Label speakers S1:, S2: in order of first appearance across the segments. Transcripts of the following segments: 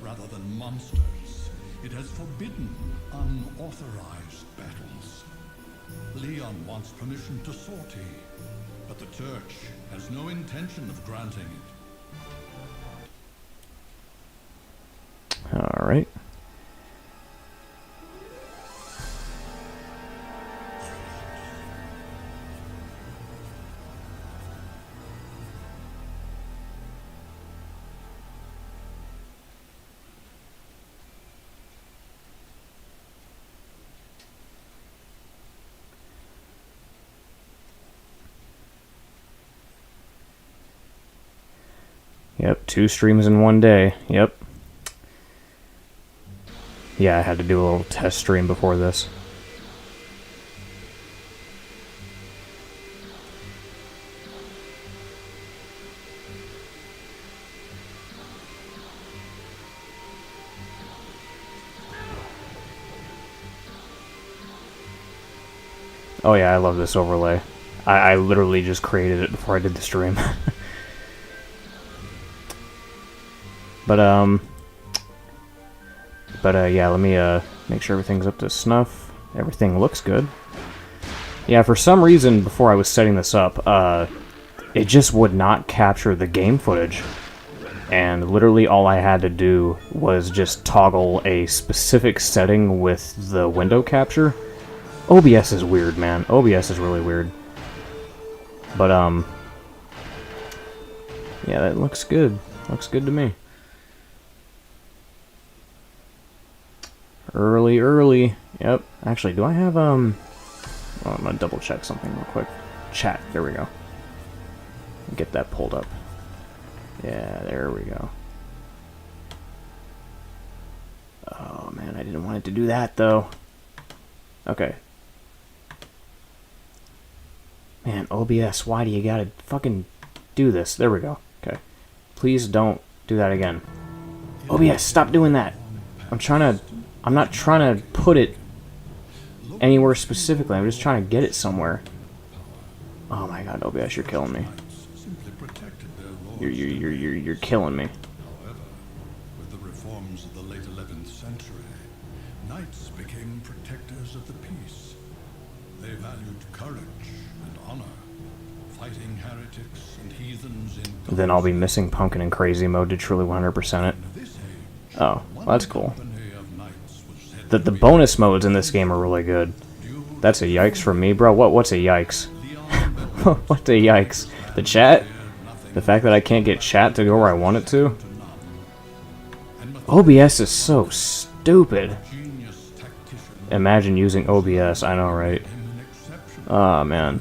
S1: rather than monsters. It has forbidden unauthorized battles. Leon wants permission to sortie, but the Church has no intention of granting it.
S2: Alright. Yep, 2 streams in one day. Yep. Yeah, I had to do a little test stream before this. Oh yeah, I love this overlay. I literally just created it before I did the stream. But yeah, let me make sure everything's up to snuff. Everything looks good. Yeah, for some reason, before I was setting this up, it just would not capture the game footage. And literally all I had to do was just toggle a specific setting with the window capture. OBS is weird, man. OBS is really weird. But, yeah, that looks good. Looks good to me. Early. Yep. Actually, do I have, oh, I'm gonna double check something real quick. Chat. There we go. Get that pulled up. Yeah, there we go. Oh, man, I didn't want it to do that, though. Okay. Man, OBS, why do you gotta fucking do this? There we go. Okay. Please don't do that again. OBS, stop doing that! I'm not trying to put it anywhere specifically. I'm just trying to get it somewhere. Oh my god, OBS, you're killing me. You're killing me.
S1: However, with the reforms of the late 11th century, knights became protectors of the peace. They valued courage and honor, fighting heretics and heathens in...
S2: Then I'll be missing Pumpkin and Crazy mode to truly 100% it. Oh, well, that's cool. The bonus modes in this game are really good. That's a yikes from me, bro. What's a yikes? What's a yikes? The chat? The fact that I can't get chat to go where I want it to? OBS is so stupid. Imagine using OBS, I know, right? Oh, man.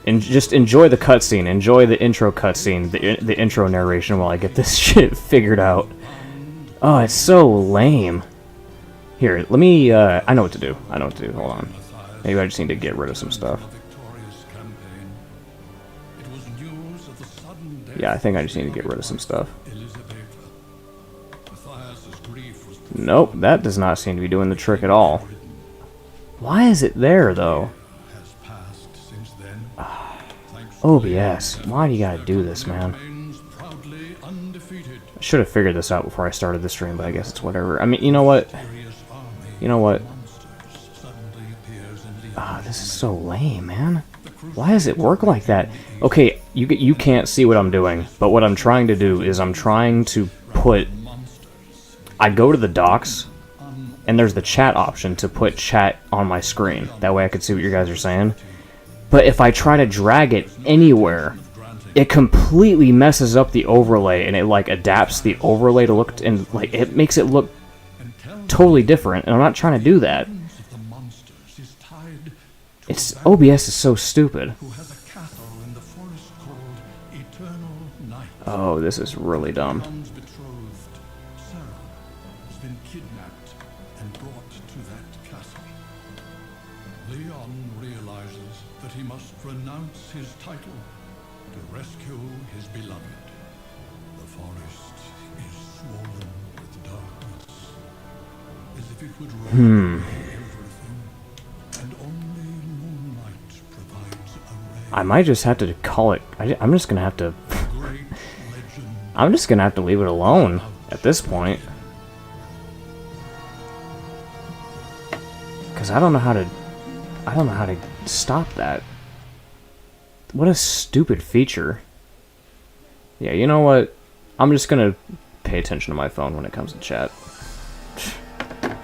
S2: And just enjoy the cutscene. Enjoy the intro cutscene, the intro narration while I get this shit figured out. Oh, it's so lame. Here, let me, I know what to do. Hold on. Maybe I just need to get rid of some stuff. Yeah, I think I just need to get rid of some stuff. Nope, that does not seem to be doing the trick at all. Why is it there, though? OBS, why do you gotta do this, man? I should have figured this out before I started the stream, but I guess it's whatever. I mean, you know what? Ah, this is so lame, man. Why does it work like that? Okay, you can't see what I'm doing, but what I'm trying to do is I'm trying to put... I go to the docks, and there's the chat option to put chat on my screen. That way I can see what you guys are saying. But if I try to drag it anywhere, it completely messes up the overlay, and it, like, adapts the overlay to look... and, like, it makes it look totally different, and I'm not trying to do that. It's OBS is so stupid. Oh, this is really dumb.
S1: Leon realizes that he must renounce his title to rescue his beloved. The forest is swollen with darkness, as if it would roll everything, and only moonlight provides a ray.
S2: I might just have to call it... I'm just gonna have to... I'm just gonna have to leave it alone at this point. Because I don't know how to... I don't know how to stop that. What a stupid feature. Yeah, you know what? I'm just gonna pay attention to my phone when it comes to chat.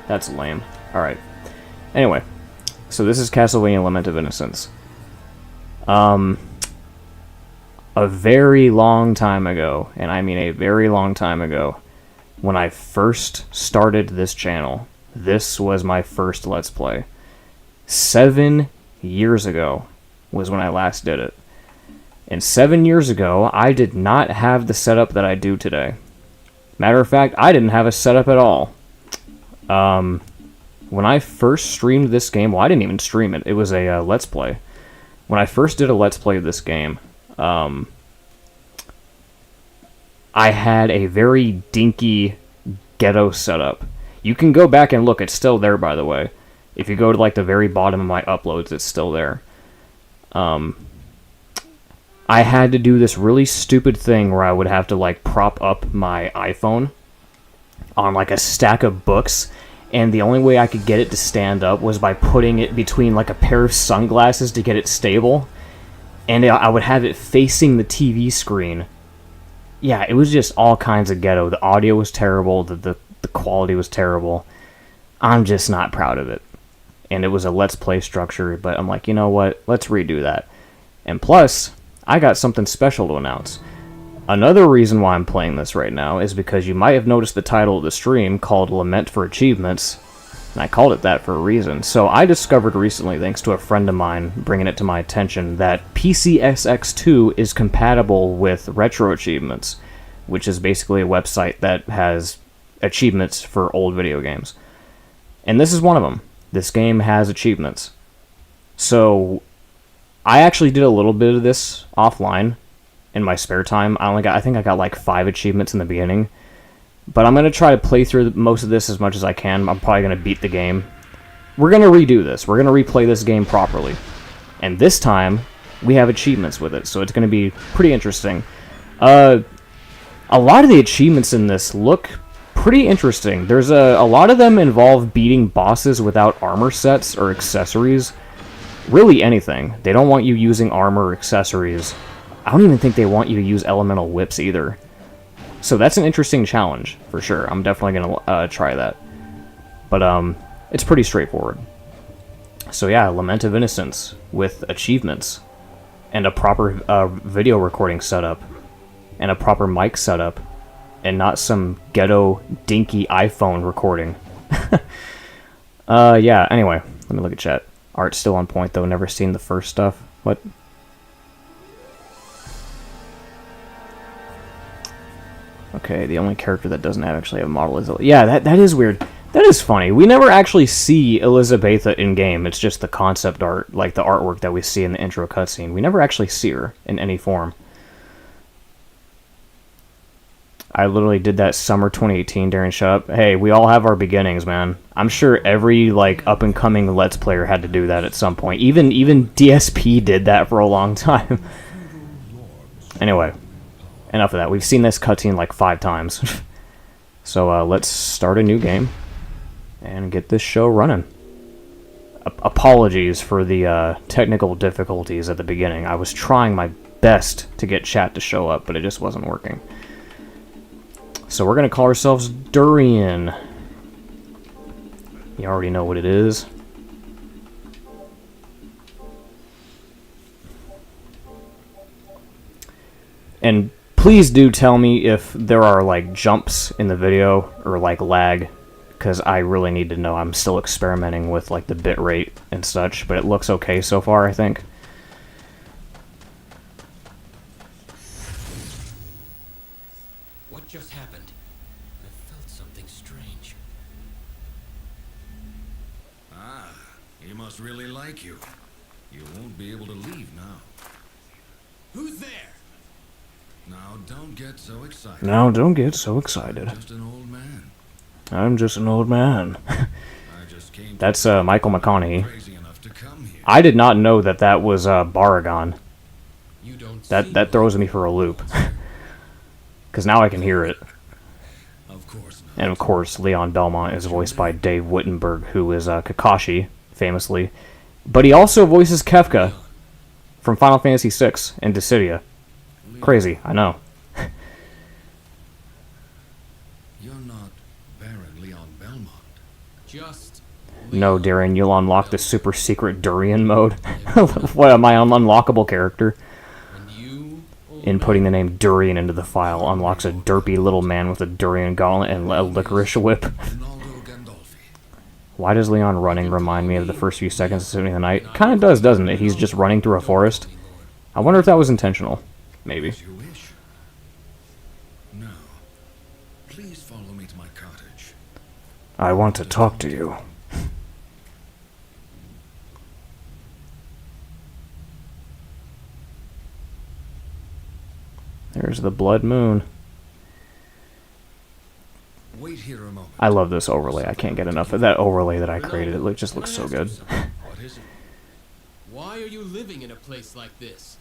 S2: That's lame. Alright. Anyway. So this is Castlevania Lament of Innocence. A very long time ago, and I mean a very long time ago, when I first started this channel, this was my first Let's Play. 7 years ago was when I last did it. And 7 years ago, I did not have the setup that I do today. Matter of fact, I didn't have a setup at all. When I first streamed this game, well, I didn't even stream it. It was a Let's Play. When I first did a Let's Play of this game, I had a very dinky ghetto setup. You can go back and look. It's still there, by the way. If you go to like the very bottom of my uploads, it's still there. I had to do this really stupid thing where I would have to like prop up my iPhone on like a stack of books, and the only way I could get it to stand up was by putting it between like a pair of sunglasses to get it stable, and I would have it facing the TV screen. Yeah, it was just all kinds of ghetto. The audio was terrible, the quality was terrible. I'm just not proud of it. And it was a Let's Play structure, but I'm like, you know what? Let's redo that. And plus, I got something special to announce. Another reason why I'm playing this right now is because you might have noticed the title of the stream called Lament for Achievements, and I called it that for a reason. So I discovered recently, thanks to a friend of mine bringing it to my attention, that PCSX2 is compatible with Retro Achievements, which is basically a website that has achievements for old video games. And this is one of them. This game has achievements. So I actually did a little bit of this offline in my spare time. I think I got like 5 achievements in the beginning. But I'm going to try to play through most of this as much as I can. I'm probably going to beat the game. We're going to redo this. We're going to replay this game properly. And this time, we have achievements with it. So it's going to be pretty interesting. A lot of the achievements in this look pretty interesting. There's a lot of them involve beating bosses without armor sets or accessories. Really anything. They don't want you using armor or accessories. I don't even think they want you to use elemental whips either. So that's an interesting challenge, for sure. I'm definitely going to try that. But it's pretty straightforward. So yeah, Lament of Innocence with achievements. And a proper video recording setup. And a proper mic setup. And not some ghetto, dinky iPhone recording. Yeah, anyway. Let me look at chat. Art's still on point, though. Never seen the first stuff. What? Okay, the only character that doesn't actually have a model is... Yeah, that is weird. That is funny. We never actually see Elizabetha in-game. It's just the concept art, like the artwork that we see in the intro cutscene. We never actually see her in any form. I literally did that summer 2018 during Shut Up. Hey, we all have our beginnings, man. I'm sure every like up-and-coming Let's Player had to do that at some point. Even DSP did that for a long time. Anyway, enough of that. We've seen this cutscene like 5 times. So let's start a new game and get this show running. Apologies for the technical difficulties at the beginning. I was trying my best to get chat to show up, but it just wasn't working. So we're going to call ourselves Durian. You already know what it is. And please do tell me if there are like jumps in the video or like lag, because I really need to know. I'm still experimenting with like the bitrate and such, but it looks okay so far, I think.
S3: What just happened? I felt something strange.
S4: Ah, he must really like you. You won't be able to leave now.
S3: Who's there?
S4: Now, don't get so excited.
S2: Now, don't get so excited.
S4: I'm just an old man.
S2: I'm just an old man.
S4: I just came
S2: That's Michael McConaughey.
S4: crazy enough to come here.
S2: I did not know that that was Baragon.
S3: You don't
S2: That throws me for a loop. Because now I can hear it.
S4: Of course not.
S2: And of course, Leon Belmont is voiced by Dave Wittenberg, who is Kakashi famously. But he also voices Kefka from Final Fantasy VI and Dissidia. Crazy, I know.
S4: You're not Baron Leon Belmont.
S3: Just
S2: No, Darren, you'll unlock the super secret Durian mode. What am I, an unlockable character?
S3: and you, old
S2: Inputting the name Durian into the file unlocks a derpy little man with a durian gauntlet and a licorice whip.
S4: Ronaldo Gandolfi.
S2: Why does Leon running remind me of the first few seconds of Symphony of the Night? Kind of does, doesn't it? He's just running through a forest. I wonder if that was intentional. Maybe.
S4: As you wish. Now, please follow me to my cottage.
S2: I want to talk to you. There's the blood moon.
S4: Wait here a moment.
S2: I love this overlay. I can't get enough of that overlay that I created. It just looks so good.
S4: What is it?
S3: Why are you living in a place like this?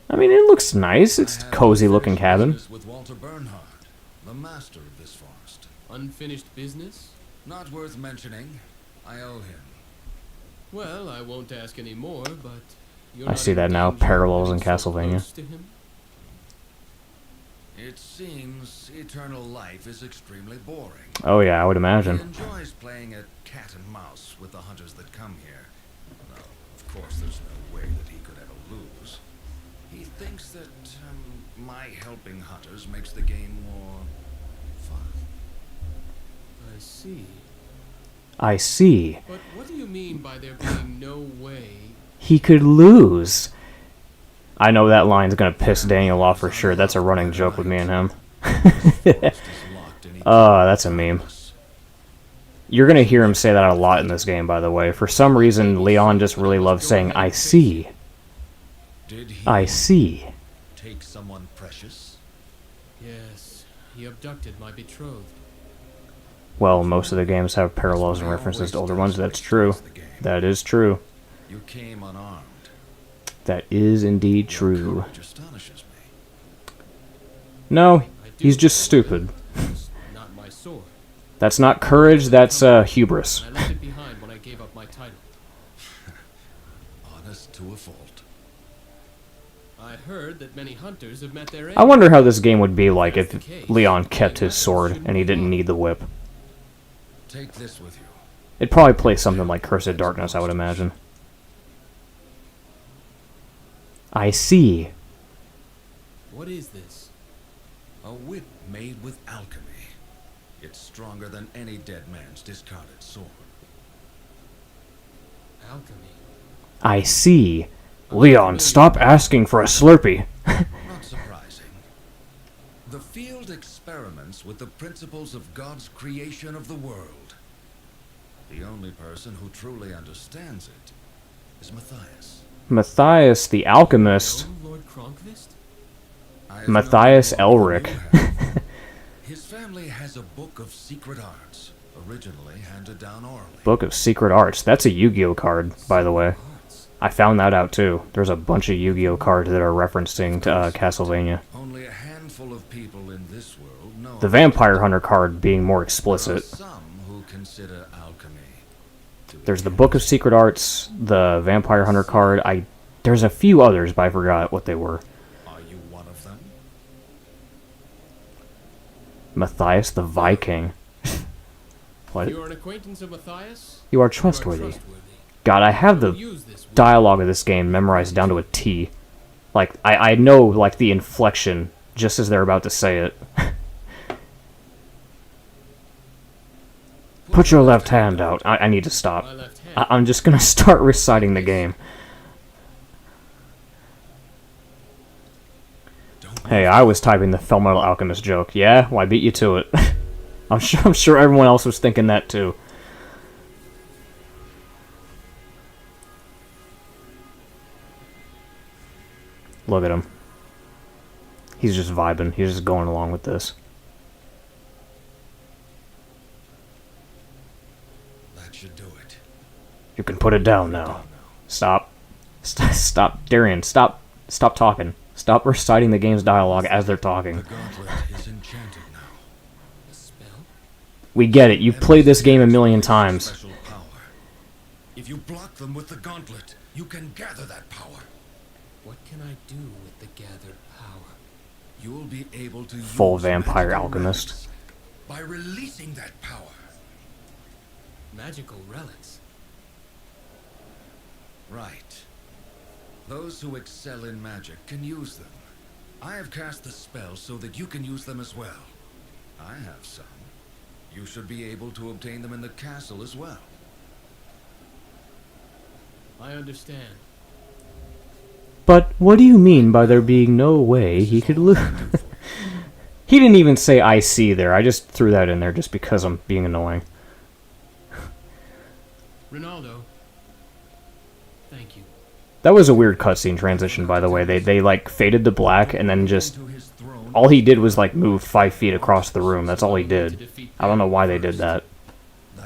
S2: I mean, it looks nice. It's
S4: I have
S2: a cozy looking
S4: unfinished
S2: cabin.
S4: business with Walter Bernhard, the master of this forest.
S3: Unfinished business?
S4: Not worth mentioning. I owe him.
S3: Well, I won't ask any more, but you're
S2: I
S3: not
S2: see
S3: in
S2: that now,
S3: danger of
S2: parallels in
S3: getting so
S2: Castlevania.
S3: close to him?
S4: It seems eternal life is extremely boring.
S2: Oh yeah, I would
S4: He
S2: imagine.
S4: enjoys playing at cat and mouse with the hunters that come here. Though, of course, there's no way that he could ever lose. He thinks that my helping hunters makes the game more fun.
S3: I see.
S2: I see.
S3: But what do you mean by there being no way?
S2: He could lose. I know that line's gonna piss Daniel off for sure. That's a running joke with me and him. Oh, that's a meme. You're gonna hear him say that a lot in this game, by the way. For some reason, Leon just really loves saying, I see.
S4: Did he
S2: I see.
S4: take someone precious?
S3: Yes, he abducted my betrothed.
S2: Well, most of the games have parallels and references to older ones. That's true. That is true.
S4: You came unarmed.
S2: That is indeed
S4: Your
S2: true.
S4: courage astonishes me.
S2: No,
S3: I do
S2: he's just
S3: know
S2: stupid.
S3: that it's not my sword.
S2: That's not courage, that's hubris.
S3: I left it behind when I gave up my title.
S4: Honest to a fault.
S3: I heard that many hunters have met their end.
S2: I wonder how this game would be like if Leon kept his sword and he didn't need the whip.
S4: Take this with you.
S2: It'd probably play something like Cursed Darkness, I would imagine. I see.
S3: What is this?
S4: A whip made with alchemy. It's stronger than any dead man's discarded sword.
S3: Alchemy.
S2: I see. Leon, stop asking for a Slurpee.
S4: Not surprising. The field experiments with the principles of God's creation of the world. The only person who truly understands it is Matthias.
S2: Matthias the Alchemist.
S3: Oh, Lord Kronkvist?
S4: I have
S2: Matthias
S4: known more than
S2: Elric.
S4: you have. His family has a book of secret arts, originally handed down orally.
S2: Book of Secret Arts. That's a Yu-Gi-Oh card, by the way.
S3: Arts.
S2: I found that out too. There's a bunch of Yu-Gi-Oh cards that are referencing to Castlevania.
S4: Only a handful of people in this world know.
S2: The Vampire Hunter card being more
S4: There are
S2: explicit.
S4: some who consider alchemy to be
S2: There's the Book of Secret Arts, the Vampire Hunter card. There's a few others, but I forgot what they were.
S4: Are you one of them?
S2: Matthias the Viking. What?
S3: You're an acquaintance of Matthias?
S2: You are
S3: You are
S2: trustworthy. God, I have the
S3: Use this whip.
S2: dialogue of this game memorized down to a T. Like, I know, like, the inflection just as they're about to say it. Put your left hand out. I need to stop.
S3: My left hand.
S2: I'm just gonna start reciting the game. Hey, I was typing the Fullmetal Alchemist joke. Yeah? Well, I beat you to it. I'm sure everyone else was thinking that too. Look at him. He's just vibing. He's just going along with this.
S4: That should do it.
S2: You can put it down now. Stop. Stop. Darian, stop. Stop talking. Stop reciting the game's dialogue as they're
S4: The
S2: talking.
S4: gauntlet is enchanted now.
S3: A spell?
S2: We get it. You've played this game a million times.
S4: Special power. If you block them with the gauntlet, you can gather that power.
S3: What can I do with the gathered power?
S4: You'll be able to
S2: Full
S4: use
S2: vampire
S4: magical
S2: alchemist.
S4: relics by releasing that power.
S3: Magical relics.
S4: Right. Those who excel in magic can use them. I have cast the spell so that you can use them as well. I have some. You should be able to obtain them in the castle as well.
S3: I understand.
S2: But what do you mean by there being no way he could lose? He didn't even say I see there. I just threw that in there just because I'm being annoying.
S3: Ronaldo. Thank you.
S2: That was a weird cutscene transition, by the way. They like faded to black and then just
S4: To his throne,
S2: all he did was like move 5 feet across the room. That's all he did. I don't know why they did that.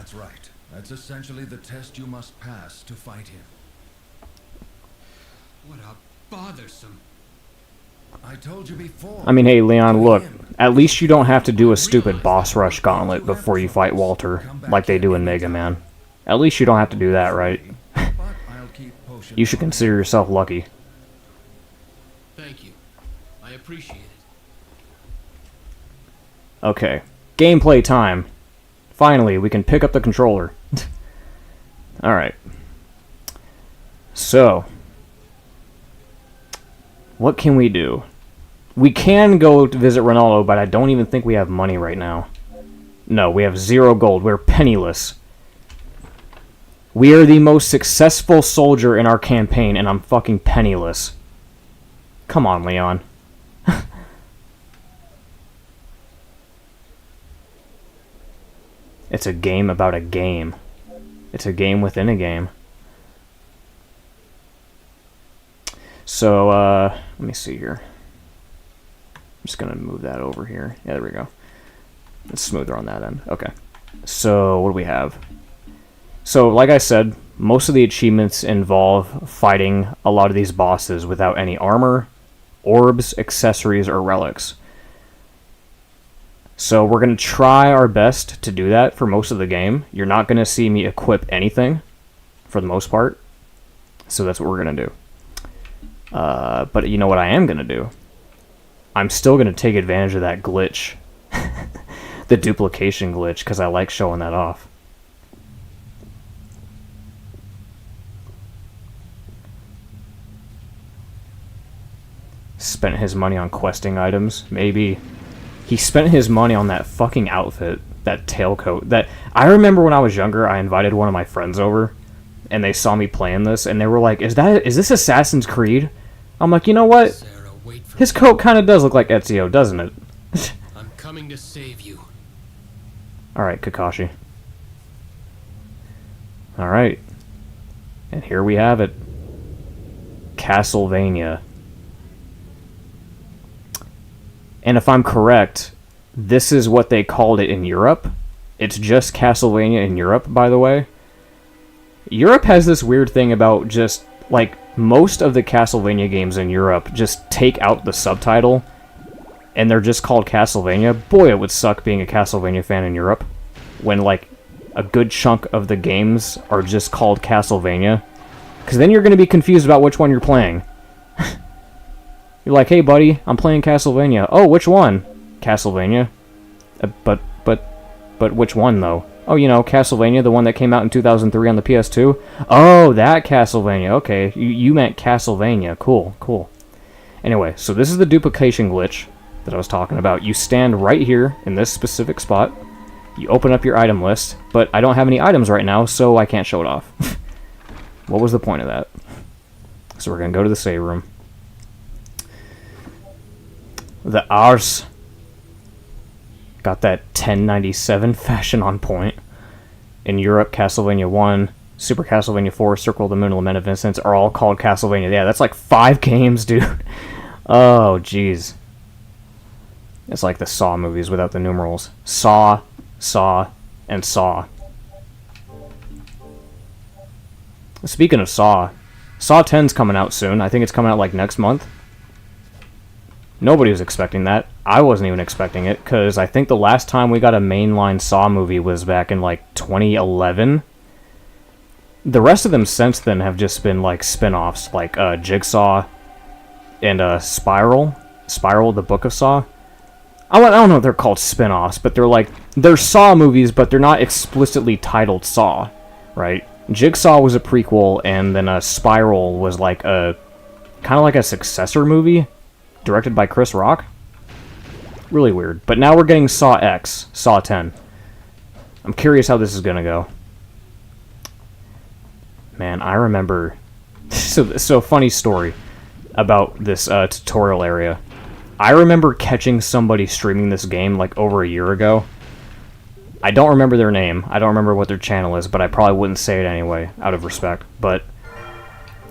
S4: that's right. That's essentially the test you must pass to fight him.
S3: What a bothersome.
S4: I told you before.
S2: I mean, hey, Leon, look. At least you don't have to do a stupid boss rush gauntlet before you fight Walter, like they do in Mega Man. At least you don't have to do that, right?
S4: But I'll keep potion
S2: You should consider yourself lucky.
S3: Thank you. I appreciate it.
S2: Okay. Gameplay time. Finally, we can pick up the controller. Alright. So. What can we do? We can go to visit Ronaldo, but I don't even think we have money right now. No, we have 0 gold. We're penniless. We are the most successful soldier in our campaign, and I'm fucking penniless. Come on, Leon. It's a game about a game. It's a game within a game. So, let me see here. I'm just gonna move that over here. Yeah, there we go. It's smoother on that end. Okay. So, what do we have? So, like I said, most of the achievements involve fighting a lot of these bosses without any armor, orbs, accessories, or relics. So, we're gonna try our best to do that for most of the game. You're not gonna see me equip anything, for the most part. So, that's what we're gonna do. But you know what I am going to do? I'm still going to take advantage of that glitch. The duplication glitch, because I like showing that off. Spent his money on questing items, maybe. He spent his money on that fucking outfit, that tailcoat. That I remember when I was younger, I invited one of my friends over, and they saw me playing this, and they were like, is this Assassin's Creed? I'm like, you know what?
S3: Sarah, wait for
S2: His
S3: me.
S2: coat kind of does look like Ezio, doesn't it?
S3: I'm coming to save you.
S2: Alright, Kakashi. Alright. And here we have it. Castlevania. And if I'm correct, this is what they called it in Europe. It's just Castlevania in Europe, by the way. Europe has this weird thing about just, like, most of the Castlevania games in Europe just take out the subtitle, and they're just called Castlevania. Boy, it would suck being a Castlevania fan in Europe, when, like, a good chunk of the games are just called Castlevania. Because then you're going to be confused about which one you're playing. You're like, hey buddy, I'm playing Castlevania. Oh, which one? Castlevania. But which one, though? Oh, you know, Castlevania, the one that came out in 2003 on the PS2? Oh, that Castlevania. Okay, you meant Castlevania. Cool, cool. Anyway, so this is the duplication glitch that I was talking about. You stand right here in this specific spot. You open up your item list, but I don't have any items right now, so I can't show it off. What was the point of that? So we're going to go to the save room. The Ars. Got that 1097 fashion on point. In Europe, Castlevania 1, Super Castlevania 4, Circle of the Moon, and Lament of Innocence are all called Castlevania. Yeah, that's like 5 games, dude. Oh, jeez. It's like the Saw movies without the numerals. Saw, and Saw. Speaking of Saw 10's coming out soon. I think it's coming out like next month. Nobody was expecting that. I wasn't even expecting it, because I think the last time we got a mainline Saw movie was back in like 2011. the rest of them since then have just been like spin-offs, like Jigsaw and Spiral, the Book of Saw. I don't know if they're called spin-offs, but they're Saw movies, but they're not explicitly titled Saw, right? Jigsaw was a prequel, and then Spiral was like a kind of like a successor movie, directed by Chris Rock. Really weird. But now we're getting Saw X, Saw 10. I'm curious how this is gonna go. Man, I remember... So funny story about this tutorial area. I remember catching somebody streaming this game like over a year ago. I don't remember their name. I don't remember what their channel is, but I probably wouldn't say it anyway, out of respect. But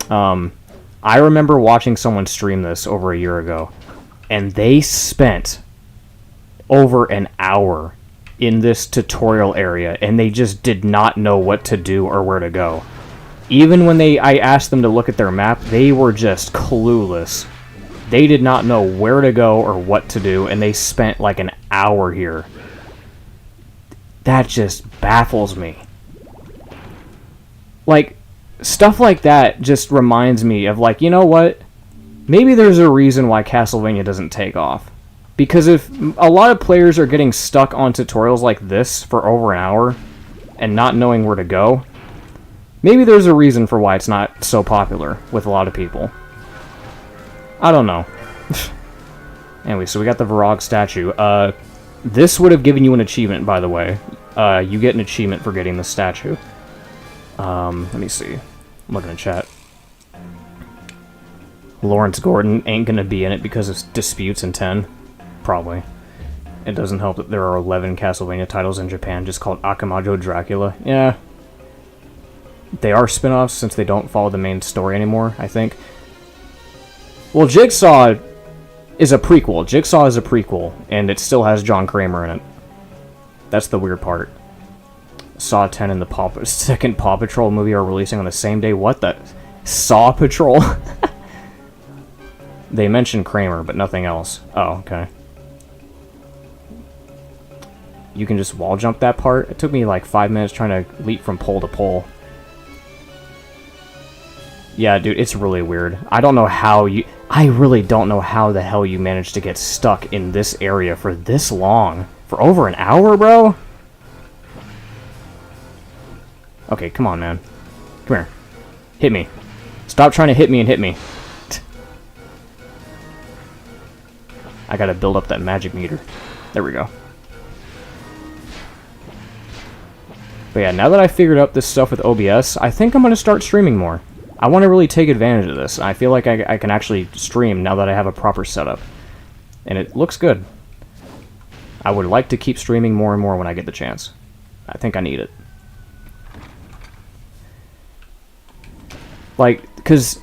S2: I remember watching someone stream this over a year ago, and they spent over an hour in this tutorial area, and they just did not know what to do or where to go. Even when I asked them to look at their map, they were just clueless. They did not know where to go or what to do, and they spent like an hour here. That just baffles me. Like, stuff like that just reminds me of, like, you know what? Maybe there's a reason why Castlevania doesn't take off. Because if a lot of players are getting stuck on tutorials like this for over an hour and not knowing where to go, maybe there's a reason for why it's not so popular with a lot of people. I don't know. Anyway, so we got the Varog statue. This would have given you an achievement, by the way. You get an achievement for getting the statue. Let me see. I'm looking at chat. Lawrence Gordon ain't gonna be in it because of disputes in 10. Probably. It doesn't help that there are 11 Castlevania titles in Japan just called Akamajo Dracula. Yeah. They are spin-offs since they don't follow the main story anymore, I think. Well, Jigsaw is a prequel. Jigsaw is a prequel, and it still has John Kramer in it. That's the weird part. Saw 10 and the second Paw Patrol movie are releasing on the same day. What the? Saw Patrol? They mentioned Kramer, but nothing else. Oh, okay. You can just wall jump that part? It took me like 5 minutes trying to leap from pole to pole. Yeah, dude, it's really weird. I don't know how you... I really don't know how the hell you managed to get stuck in this area for this long. For over an hour, bro? Okay, come on, man. Come here. Hit me. Stop trying to hit me and hit me. I gotta build up that magic meter. There we go. But yeah, now that I figured out this stuff with OBS, I think I'm gonna start streaming more. I want to really take advantage of this. I feel like I can actually stream now that I have a proper setup. And it looks good. I would like to keep streaming more and more when I get the chance. I think I need it. Like, because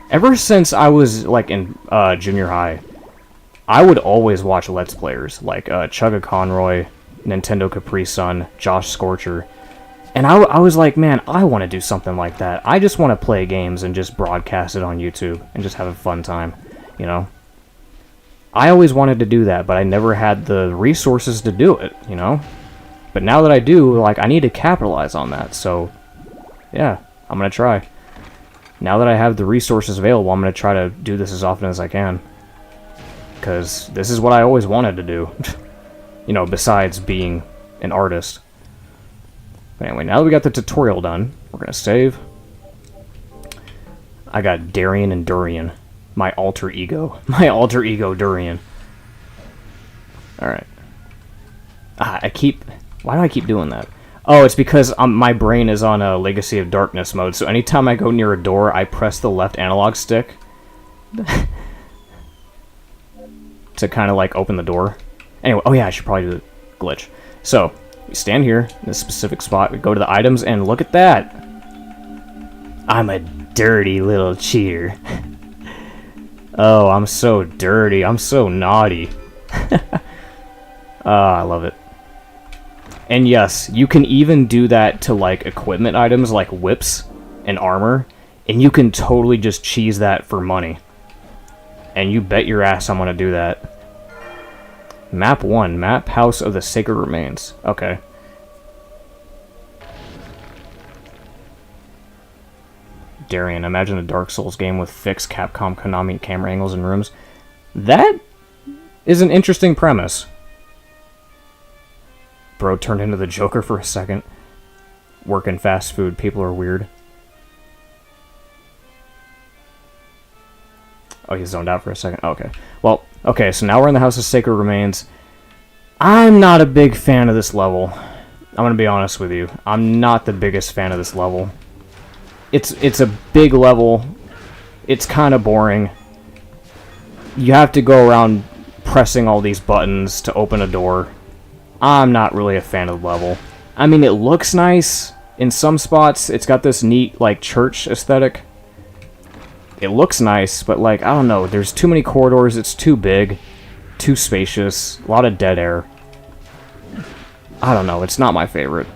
S2: ever since I was, like, in junior high, I would always watch Let's Players, like Chugga Conroy, Nintendo Capri Sun, Josh Scorcher. And I was like, man, I want to do something like that. I just want to play games and just broadcast it on YouTube and just have a fun time, you know? I always wanted to do that, but I never had the resources to do it, you know? But now that I do, like, I need to capitalize on that, so, yeah, I'm gonna try. Now that I have the resources available, I'm gonna try to do this as often as I can. Because this is what I always wanted to do. You know, besides being an artist. But anyway, now that we got the tutorial done, we're gonna save. I got Darian and Durian. My alter ego. My alter ego, Durian. Alright. Why do I keep doing that? Oh, it's because my brain is on a Legacy of Darkness mode, so anytime I go near a door, I press the left analog stick. To kind of, like, open the door. Anyway, oh yeah, I should probably do the glitch. So, we stand here, in this specific spot, we go to the items, and look at that! I'm a dirty little cheater. Oh, I'm so dirty, I'm so naughty. I love it. And yes, you can even do that to, like, equipment items, like whips and armor, and you can totally just cheese that for money. And you bet your ass I'm gonna do that. Map 1, Map House of the Sacred Remains. Okay. Darian, imagine a Dark Souls game with fixed Capcom Konami camera angles and rooms. That is an interesting premise. Bro turned into the Joker for a second. Working fast food, people are weird. Oh, he zoned out for a second. Okay. Well, okay, so now we're in the House of Sacred Remains. I'm not a big fan of this level. I'm gonna be honest with you. I'm not the biggest fan of this level. It's a big level. It's kind of boring. You have to go around pressing all these buttons to open a door. I'm not really a fan of the level. I mean, it looks nice in some spots. It's got this neat, like, church aesthetic. It looks nice, but, like, I don't know. There's too many corridors. It's too big, too spacious, a lot of dead air. I don't know. It's not my favorite.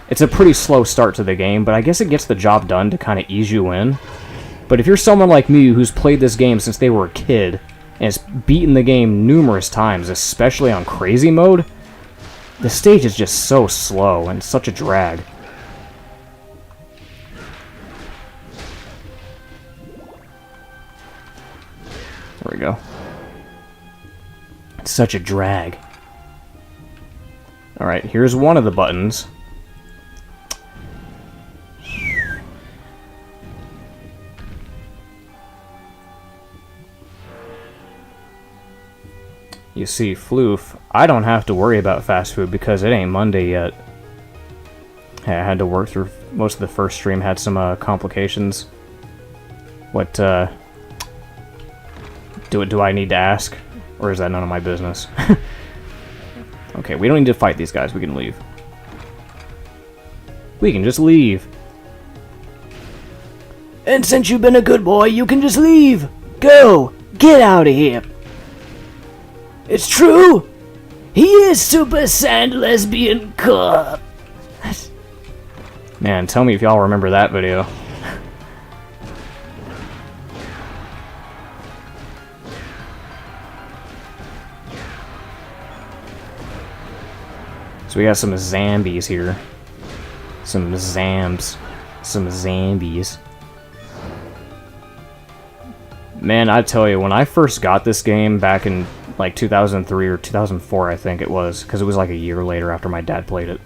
S2: It's a pretty slow start to the game, but I guess it gets the job done to kind of ease you in. But if you're someone like me who's played this game since they were a kid and has beaten the game numerous times, especially on crazy mode, the stage is just so slow and such a drag. There we go. It's such a drag. Alright, here's one of the buttons. You see, Floof, I don't have to worry about fast food because it ain't Monday yet. I had to work through most of the first stream, had some complications. What, do I need to ask? Or is that none of my business? Okay, we don't need to fight these guys, we can leave. We can just leave. And since you've been a good boy, you can just leave! Go! Get out of here! It's true! He is Super Saiyan Lesbian Cop! Man, tell me if y'all remember that video. So we got some zombies here. Some zambs. Some zombies. Man, I tell you, when I first got this game back in like 2003 or 2004, I think it was, because it was like a year later after my dad played it,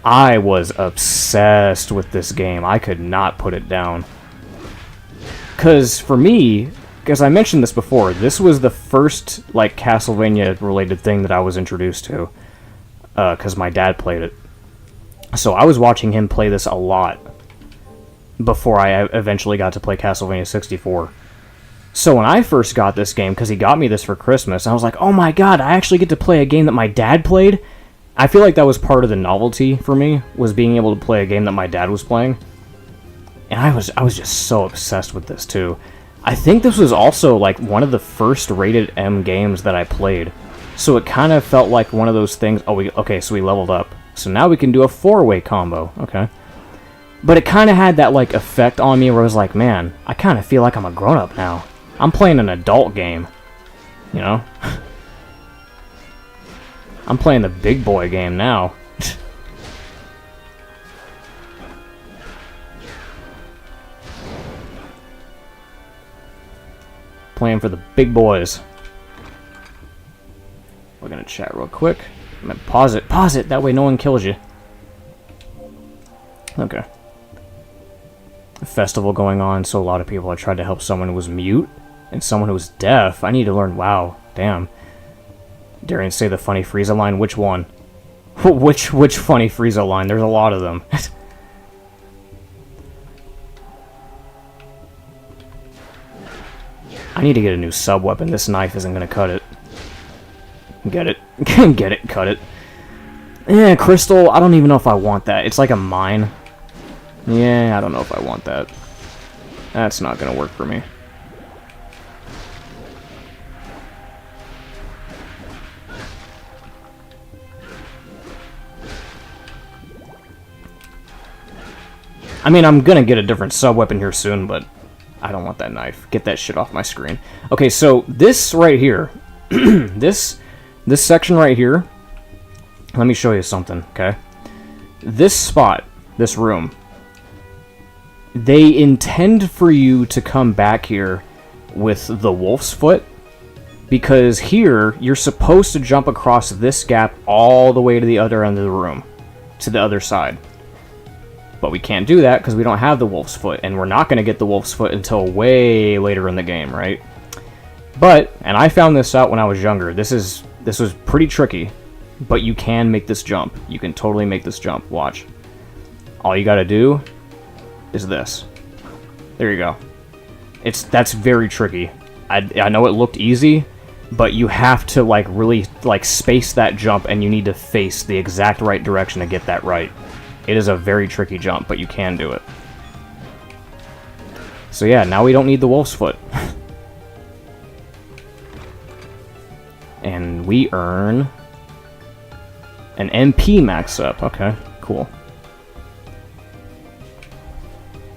S2: I was obsessed with this game. I could not put it down. Because for me, because I mentioned this before, this was the first like Castlevania related thing that I was introduced to. Because my dad played it. So I was watching him play this a lot before I eventually got to play Castlevania 64. So when I first got this game, because he got me this for Christmas, I was like, oh my god, I actually get to play a game that my dad played? I feel like that was part of the novelty for me, was being able to play a game that my dad was playing. And I was just so obsessed with this too. I think this was also like one of the first rated M games that I played. So it kind of felt like one of those things. Oh, okay, so we leveled up. So now we can do a 4-way combo. Okay. But it kind of had that like effect on me where I was like, man, I kind of feel like I'm a grown-up now. I'm playing an adult game. You know? I'm playing the big boy game now. Playing for the big boys. We're gonna chat real quick. I'm gonna pause it, that way no one kills you. Okay. A festival going on, so a lot of people I tried to help someone who was mute and someone who was deaf. I need to learn, wow, damn. Darian, say the funny Frieza line, which one? which funny Frieza line? There's a lot of them. I need to get a new sub-weapon. This knife isn't gonna cut it. Get it. Get it, cut it. Yeah, crystal, I don't even know if I want that. It's like a mine. Yeah, I don't know if I want that. That's not gonna work for me. I mean, I'm gonna get a different sub-weapon here soon, but I don't want that knife. Get that shit off my screen. Okay, so this right here, this section right here, let me show you something, okay? This spot, this room, they intend for you to come back here with the wolf's foot, because here you're supposed to jump across this gap all the way to the other end of the room, to the other side. But we can't do that because we don't have the wolf's foot, and we're not going to get the wolf's foot until way later in the game, right? But, and I found this out when I was younger, this was pretty tricky, but you can make this jump. You can totally make this jump. Watch. All you gotta do is this. There you go. That's very tricky. I know it looked easy, but you have to like really like space that jump, and you need to face the exact right direction to get that right. It is a very tricky jump, but you can do it. So yeah, now we don't need the wolf's foot. And we earn an MP max up. Okay, cool.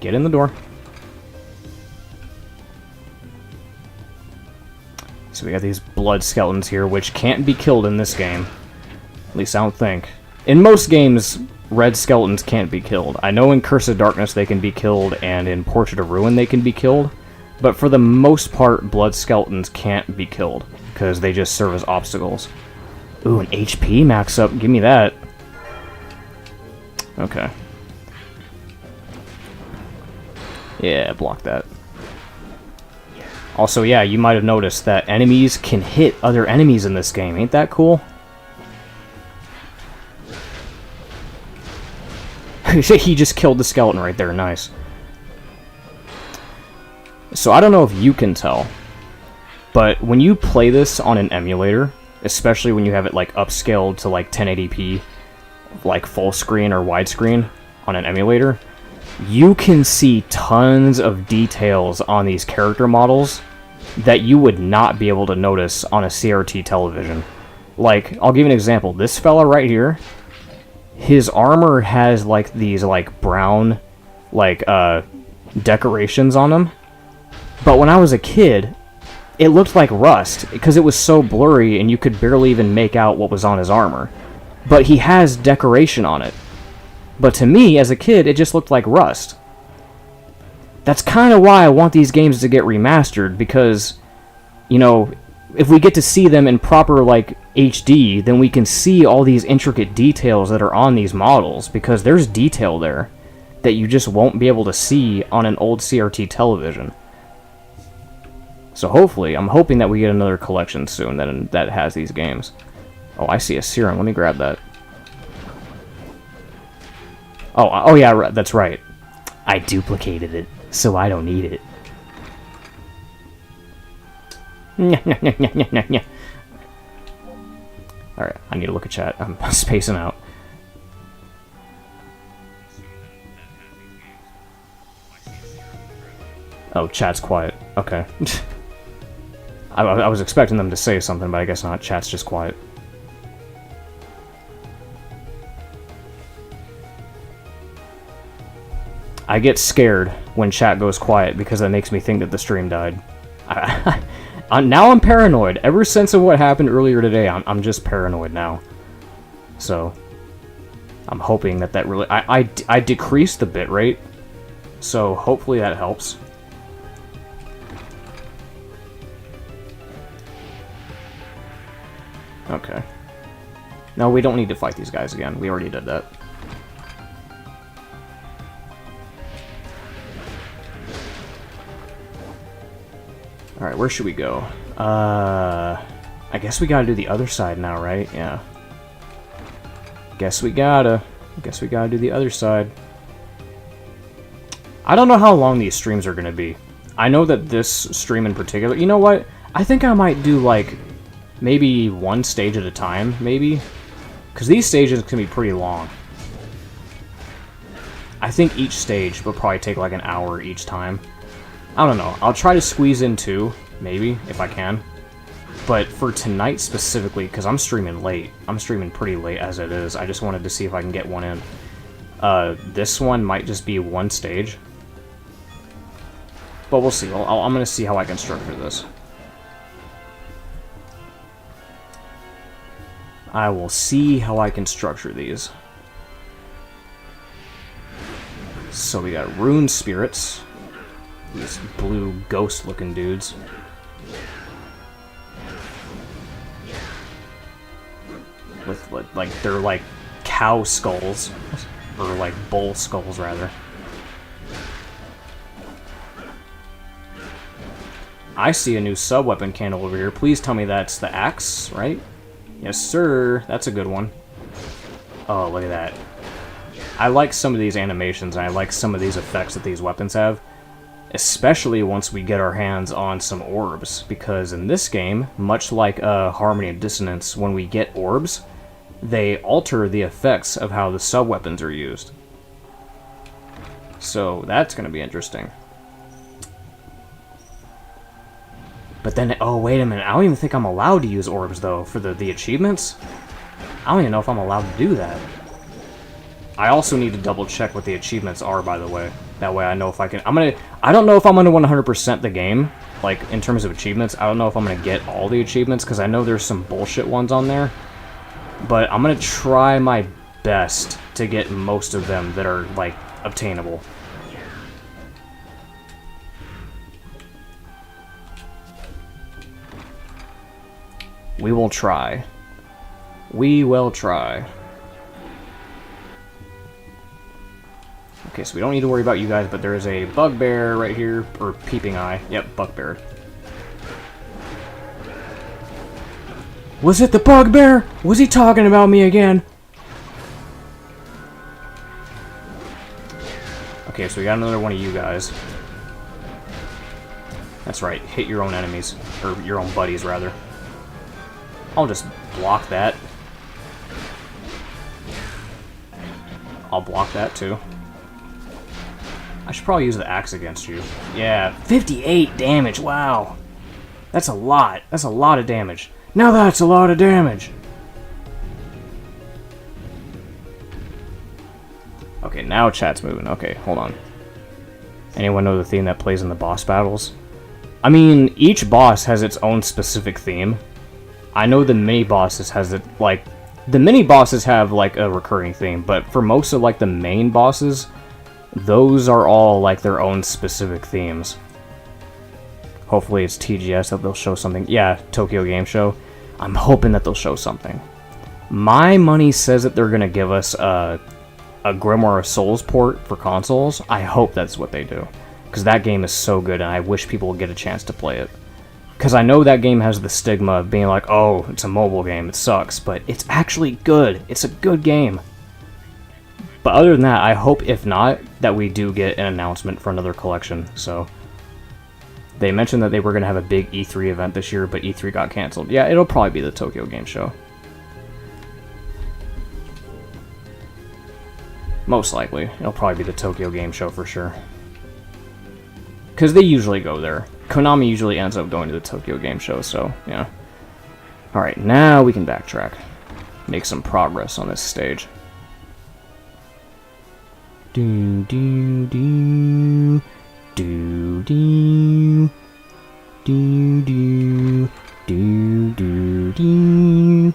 S2: Get in the door. So we got these blood skeletons here, which can't be killed in this game. At least I don't think. In most games, red skeletons can't be killed. I know in Curse of Darkness they can be killed, and in Portrait of Ruin they can be killed. But for the most part, blood skeletons can't be killed, because they just serve as obstacles. Ooh, an HP max up. Give me that. Okay. Yeah, block that. Also, yeah, you might have noticed that enemies can hit other enemies in this game. Ain't that cool? He just killed the skeleton right there. Nice. So I don't know if you can tell, but when you play this on an emulator, especially when you have it like upscaled to like 1080p, like full screen or widescreen on an emulator, you can see tons of details on these character models that you would not be able to notice on a CRT television. Like, I'll give you an example. This fella right here, his armor has like these like brown like decorations on him. But when I was a kid, it looked like rust because it was so blurry and you could barely even make out what was on his armor. But he has decoration on it. But to me, as a kid, it just looked like rust. That's kind of why I want these games to get remastered, because, you know, if we get to see them in proper, like, HD, then we can see all these intricate details that are on these models, because there's detail there that you just won't be able to see on an old CRT television. So hopefully, I'm hoping that we get another collection soon that has these games. Oh, I see a serum. Let me grab that. Oh yeah, that's right. I duplicated it, so I don't need it. Alright, I need to look at chat. I'm spacing out. Oh, chat's quiet. Okay. I was expecting them to say something, but I guess not. Chat's just quiet. I get scared when chat goes quiet because that makes me think that the stream died. Now I'm paranoid. Ever since of what happened earlier today, I'm just paranoid now. So, I'm hoping that really... I decreased the bitrate, so hopefully that helps. Okay. No, we don't need to fight these guys again. We already did that. Alright, where should we go? I guess we gotta do the other side now, right? Yeah. Guess we gotta do the other side. I don't know how long these streams are gonna be. I know that this stream in particular... You know what? I think I might do, like, maybe one stage at a time, maybe? Because these stages can be pretty long. I think each stage will probably take, like, an hour each time. I don't know. I'll try to squeeze in two, maybe, if I can. But for tonight specifically, because I'm streaming late. I'm streaming pretty late as it is. I just wanted to see if I can get one in. This one might just be one stage. But we'll see. I'm going to see how I can structure this. I will see how I can structure these. So we got rune spirits. These blue ghost-looking dudes. With, like, they're like cow skulls. Or like bull skulls, rather. I see a new sub-weapon candle over here. Please tell me that's the axe, right? Yes, sir. That's a good one. Oh, look at that. I like some of these animations, and I like some of these effects that these weapons have. Especially once we get our hands on some orbs. Because in this game, much like Harmony and Dissonance, when we get orbs, they alter the effects of how the sub-weapons are used. So that's going to be interesting. But then, oh, wait a minute. I don't even think I'm allowed to use orbs, though, for the achievements. I don't even know if I'm allowed to do that. I also need to double check what the achievements are, by the way. That way I know if I can... I don't know if I'm going to 100% the game, like, in terms of achievements. I don't know if I'm going to get all the achievements, because I know there's some bullshit ones on there. But I'm going to try my best to get most of them that are, like, obtainable. We will try. We will try. Okay, so we don't need to worry about you guys, but there is a bugbear right here, or peeping eye. Yep, bugbear. Was it the bugbear? Was he talking about me again? Okay, so we got another one of you guys. That's right, hit your own enemies. Or your own buddies, rather. I'll just block that. I'll block that, too. I should probably use the axe against you. Yeah, 58 damage, wow. That's a lot. That's a lot of damage. Now that's a lot of damage. Okay, now chat's moving. Okay, hold on. Anyone know the theme that plays in the boss battles? I mean, each boss has its own specific theme. I know the mini-bosses has it, like... The mini-bosses have, like, a recurring theme, but for most of, like, the main bosses, those are all, like, their own specific themes. Hopefully it's TGS that they'll show something. Yeah, Tokyo Game Show. I'm hoping that they'll show something. My money says that they're gonna give us a Grimoire of Souls port for consoles. I hope that's what they do. Because that game is so good, and I wish people would get a chance to play it. Because I know that game has the stigma of being like, oh, it's a mobile game, it sucks, but it's actually good. It's a good game. But other than that, I hope, if not, that we do get an announcement for another collection, so... They mentioned that they were going to have a big E3 event this year, but E3 got cancelled. Yeah, it'll probably be the Tokyo Game Show. Most likely. It'll probably be the Tokyo Game Show for sure. Because they usually go there. Konami usually ends up going to the Tokyo Game Show, so, yeah. Alright, now we can backtrack. Make some progress on this stage. Do do do do do do do do do do.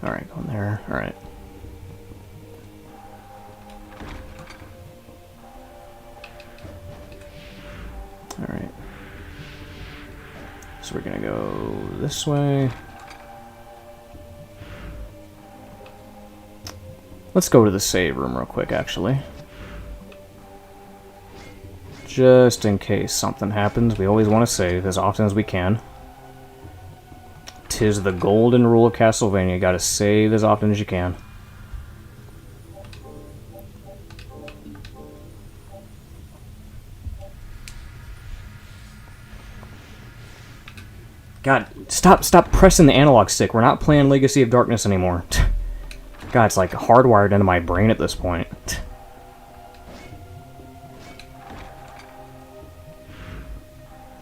S2: Alright, going there. Alright. Alright. So we're gonna go this way. Let's go to the save room real quick, actually. Just in case something happens, we always want to save as often as we can. 'Tis the golden rule of Castlevania, you gotta save as often as you can. God, stop pressing the analog stick. We're not playing Legacy of Darkness anymore. God, it's like hardwired into my brain at this point.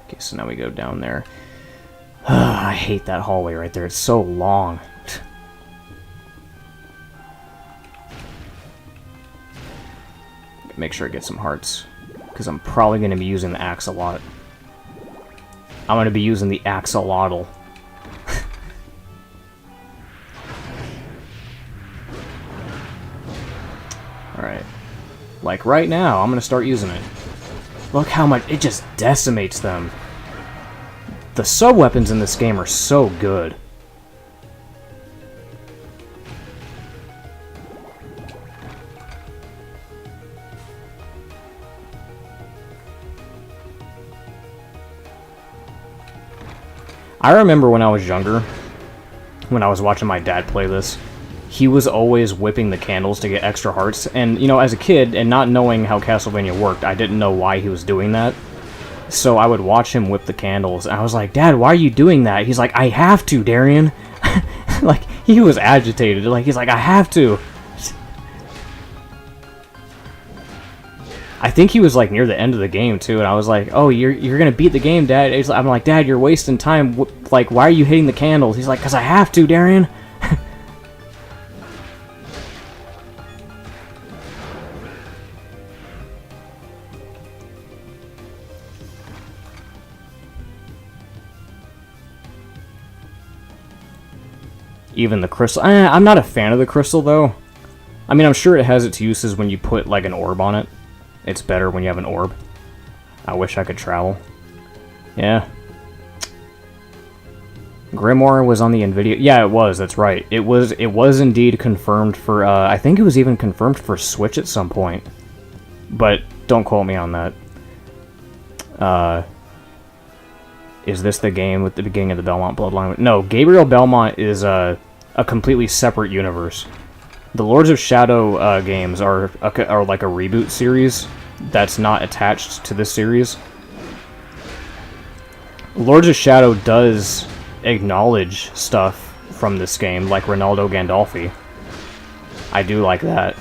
S2: Okay, so now we go down there. I hate that hallway right there. It's so long. Make sure I get some hearts. because I'm probably going to be using the axolot. I'm going to be using the axolotl. Alright. Like right now, I'm going to start using it. Look how much, it just decimates them. The sub-weapons in this game are so good. I remember when I was younger, when I was watching my dad play this, he was always whipping the candles to get extra hearts, and, you know, as a kid, and not knowing how Castlevania worked, I didn't know why he was doing that. So I would watch him whip the candles, and I was like, Dad, why are you doing that? He's like, I have to, Darian. Like, he was agitated, like, he's like, I have to. I think he was, like, near the end of the game, too, and I was like, oh, you're gonna beat the game, Dad. I'm like, Dad, you're wasting time. Like, why are you hitting the candles? He's like, because I have to, Darian. Even the crystal. I'm not a fan of the crystal, though. I mean, I'm sure it has its uses when you put, like, an orb on it. It's better when you have an orb. I wish I could travel. Yeah. Grimoire was on the Nvidia... Yeah, it was, that's right. It was indeed confirmed for... I think it was even confirmed for Switch at some point. But don't quote me on that. Is this the game with the beginning of the Belmont Bloodline? No, Gabriel Belmont is a completely separate universe. The Lords of Shadow games are like a reboot series that's not attached to this series. Lords of Shadow does acknowledge stuff from this game, like Ronaldo Gandolfi. I do like that.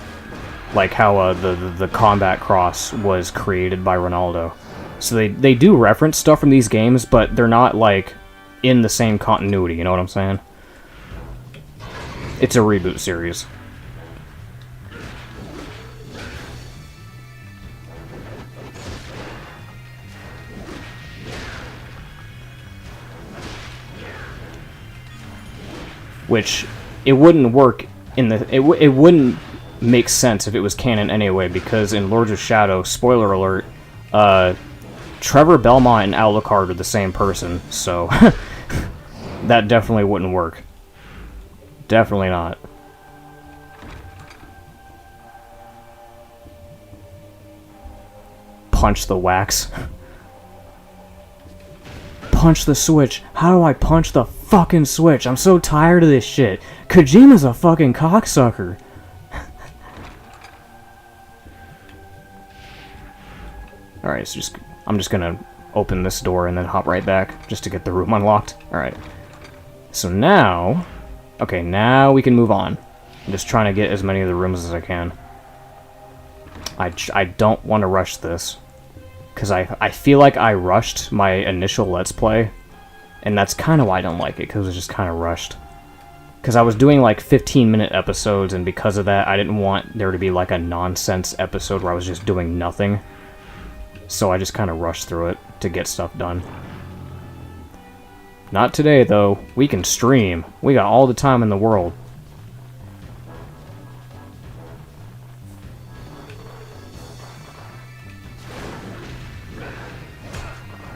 S2: Like how the combat cross was created by Ronaldo. So they do reference stuff from these games, but they're not, like, in the same continuity, you know what I'm saying? It's a reboot series. Which, it wouldn't work in the... It wouldn't make sense if it was canon anyway, because in Lords of Shadow, spoiler alert, Trevor Belmont and Alucard are the same person, so that definitely wouldn't work. Definitely not. Punch the wax. Punch the switch. How do I punch the fucking switch? I'm so tired of this shit. Kojima's a fucking cocksucker. Alright, so I'm just gonna open this door and then hop right back, just to get the room unlocked. Alright. So now... Okay, now we can move on. I'm just trying to get as many of the rooms as I can. I don't want to rush this. Because I feel like I rushed my initial Let's Play. And that's kind of why I don't like it, because it was just kind of rushed. Because I was doing like 15-minute episodes, and because of that, I didn't want there to be like a nonsense episode where I was just doing nothing. So I just kind of rushed through it to get stuff done. Not today, though. We can stream. We got all the time in the world.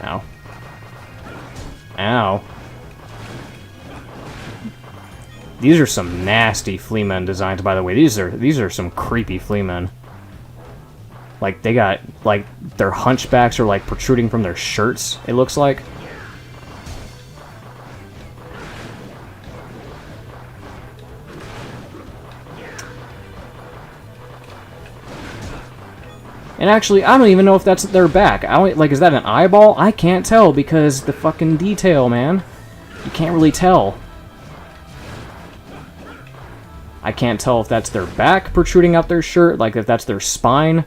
S2: Ow. Ow. These are some nasty Fleamen designs, by the way. These are some creepy Fleamen. Like, they got, like, their hunchbacks are, like, protruding from their shirts, it looks like. And actually, I don't even know if that's their back. Like, is that an eyeball? I can't tell because the fucking detail, man. You can't really tell. I can't tell if that's their back protruding out their shirt, like if that's their spine,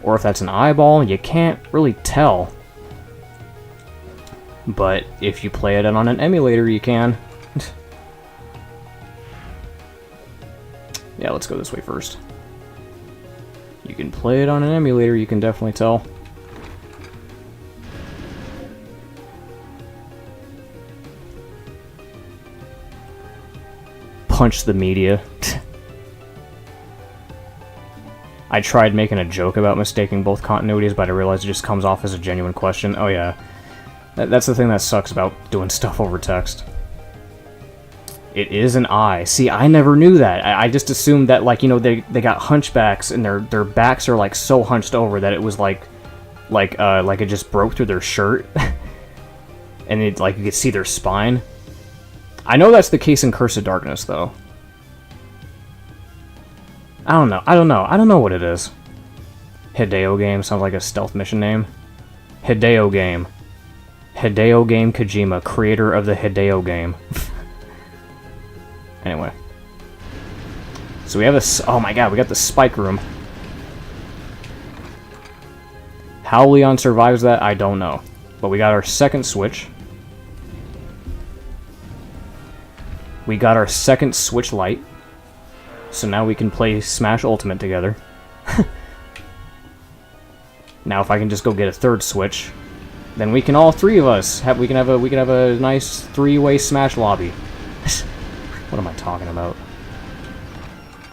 S2: or if that's an eyeball. You can't really tell. But if you play it on an emulator, you can. Yeah, let's go this way first. You can play it on an emulator, you can definitely tell. punch the media. I tried making a joke about mistaking both continuities, but I realized it just comes off as a genuine question. Oh yeah. That's the thing that sucks about doing stuff over text. It is an eye. See, I never knew that. I just assumed that, like, you know, they got hunchbacks and their backs are, like, so hunched over that it was like it just broke through their shirt. And it, like, you could see their spine. I know that's the case in Curse of Darkness, though. I don't know. I don't know what it is. Hideo Game sounds like a stealth mission name. Hideo Game. Hideo Game Kojima, creator of the Hideo Game. Anyway. So we have this... Oh my god, we got the spike room. How Leon survives that, I don't know. But we got our second switch. We got our second switch light. So now we can play Smash Ultimate together. Now if I can just go get a third switch, then we can all three of us have we can have a nice three-way Smash lobby. What am I talking about?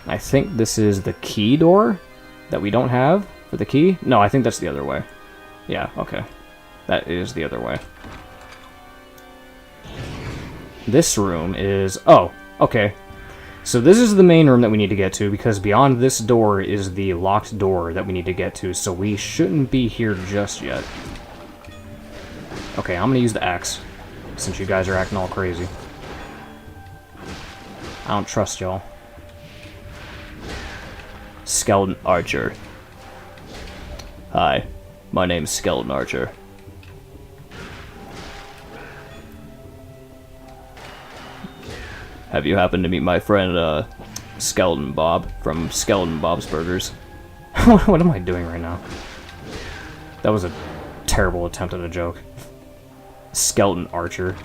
S2: I think this is the key door that we don't have for the key. No, I think that's the other way. Yeah, okay. That is the other way. This room is... Oh, okay. So this is the main room that we need to get to, because beyond this door is the locked door that we need to get to, so we shouldn't be here just yet. Okay, I'm gonna use the axe, since you guys are acting all crazy. I don't trust y'all. Skeleton Archer. Hi, my name's Skeleton Archer. Have you happened to meet my friend, Skeleton Bob from Skeleton Bob's Burgers? What am I doing right now? That was a terrible attempt at a joke. Skeleton Archer.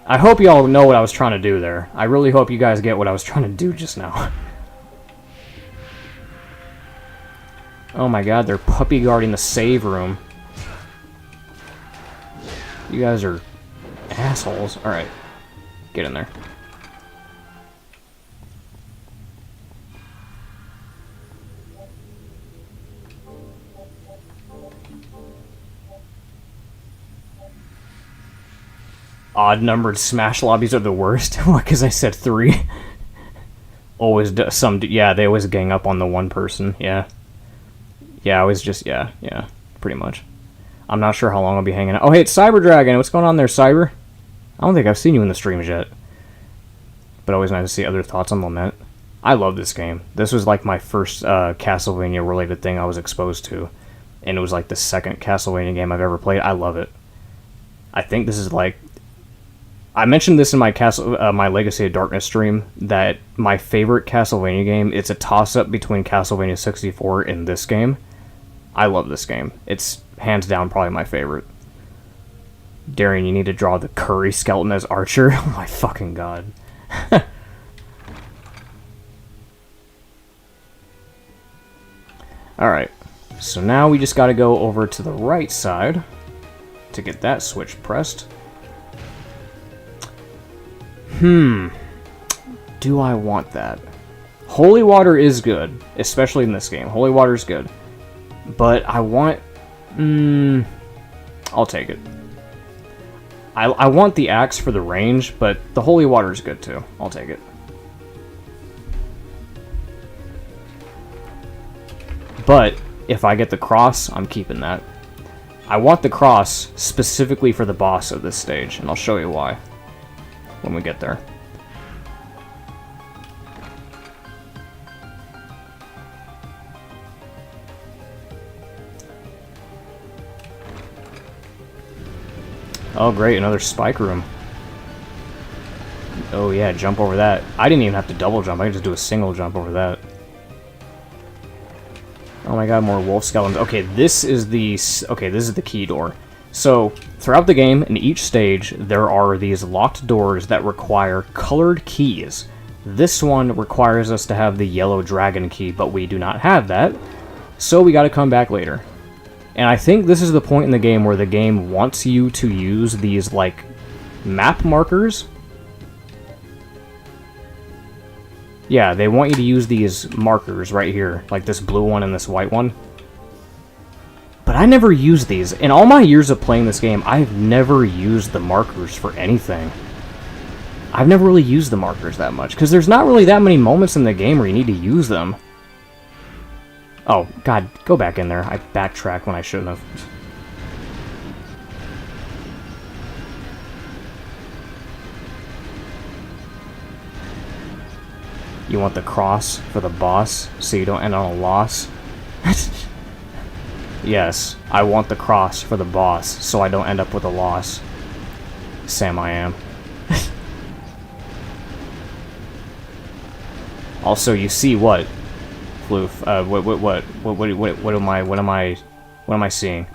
S2: I hope y'all know what I was trying to do there. I really hope you guys get what I was trying to do just now. Oh my god, they're puppy guarding the save room. You guys are assholes. Alright. Get in there. Odd-numbered Smash lobbies are the worst. What, because I said 3? Always yeah, they always gang up on the one person. Yeah. Yeah, I was just... Yeah, pretty much. I'm not sure how long I'll be hanging out. Oh, hey, it's Cyber Dragon. What's going on there, Cyber? I don't think I've seen you in the streams yet. But always nice to see other thoughts on Lament. I love this game. This was like my first Castlevania-related thing I was exposed to. And it was like the second Castlevania game I've ever played. I love it. I think this is like... I mentioned this in my my Legacy of Darkness stream, that my favorite Castlevania game, it's a toss-up between Castlevania 64 and this game. I love this game. It's hands down probably my favorite. Darian, you need to draw the curry skeleton as Archer. Oh my fucking god. Alright, so now we just gotta go over to the right side to get that switch pressed. Do I want that? Holy water is good, especially in this game. Holy water is good. But I want... I'll take it. I want the axe for the range, but the holy water is good too. I'll take it. But if I get the cross, I'm keeping that. I want the cross specifically for the boss of this stage, and I'll show you why when we get there. Oh great, another spike room. Oh yeah, jump over that. I didn't even have to double jump, I could just do a single jump over that. Oh my god, more wolf skeletons. Okay, this is the key door. So, throughout the game, in each stage, there are these locked doors that require colored keys. This one requires us to have the yellow dragon key, but we do not have that, so we gotta come back later. And I think this is the point in the game where the game wants you to use these, like, map markers Yeah, they want you to use these markers right here, like this blue one and this white one. But I never use these. In all my years of playing this game, I've never used the markers for anything. I've never really used the markers that much, because there's not really that many moments in the game where you need to use them. Oh, God, go back in there. I backtracked when I shouldn't have. You want the cross for the boss, so you don't end on a loss? Yes, I want the cross for the boss, so I don't end up with a loss. Sam I am. Also, you see what? Floof, what am I seeing?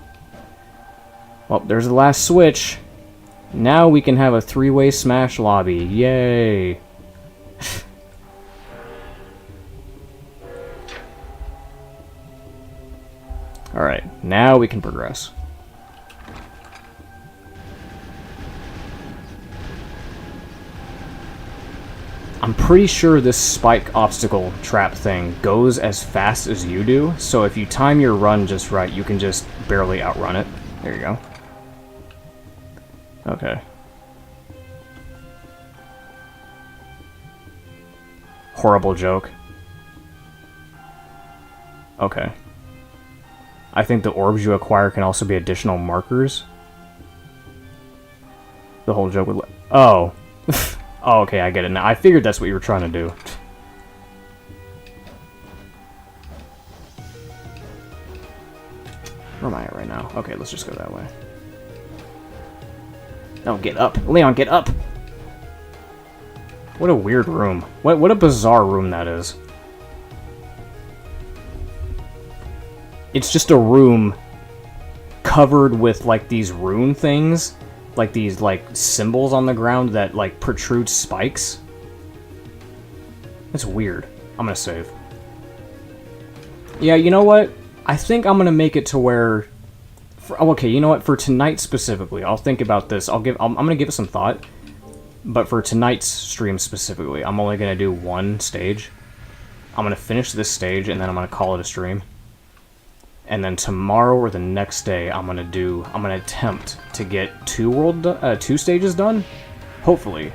S2: Well, there's the last switch. Now we can have a three-way smash lobby. Yay! Alright, now we can progress. I'm pretty sure this spike obstacle trap thing goes as fast as you do, so if you time your run just right, you can just barely outrun it. There you go. Okay. Horrible joke. Okay. I think the orbs you acquire can also be additional markers. The whole joke would... Oh. Oh, okay, I get it now. I figured that's what you were trying to do. Where am I at right now? Okay, let's just go that way. No, get up. Leon, get up! What a weird room. What a bizarre room that is. It's just a room covered with, like, these rune things. Like, these, like, symbols on the ground that, like, protrude spikes. That's weird. I'm gonna save. Yeah, you know what? I think I'm gonna make it to where... okay, you know what? For tonight specifically, I'll think about this. I'm gonna give it some thought. But for tonight's stream specifically, I'm only gonna do one stage. I'm gonna finish this stage, and then I'm gonna call it a stream. And then tomorrow or the next day, I'm gonna attempt to get two stages done. Hopefully,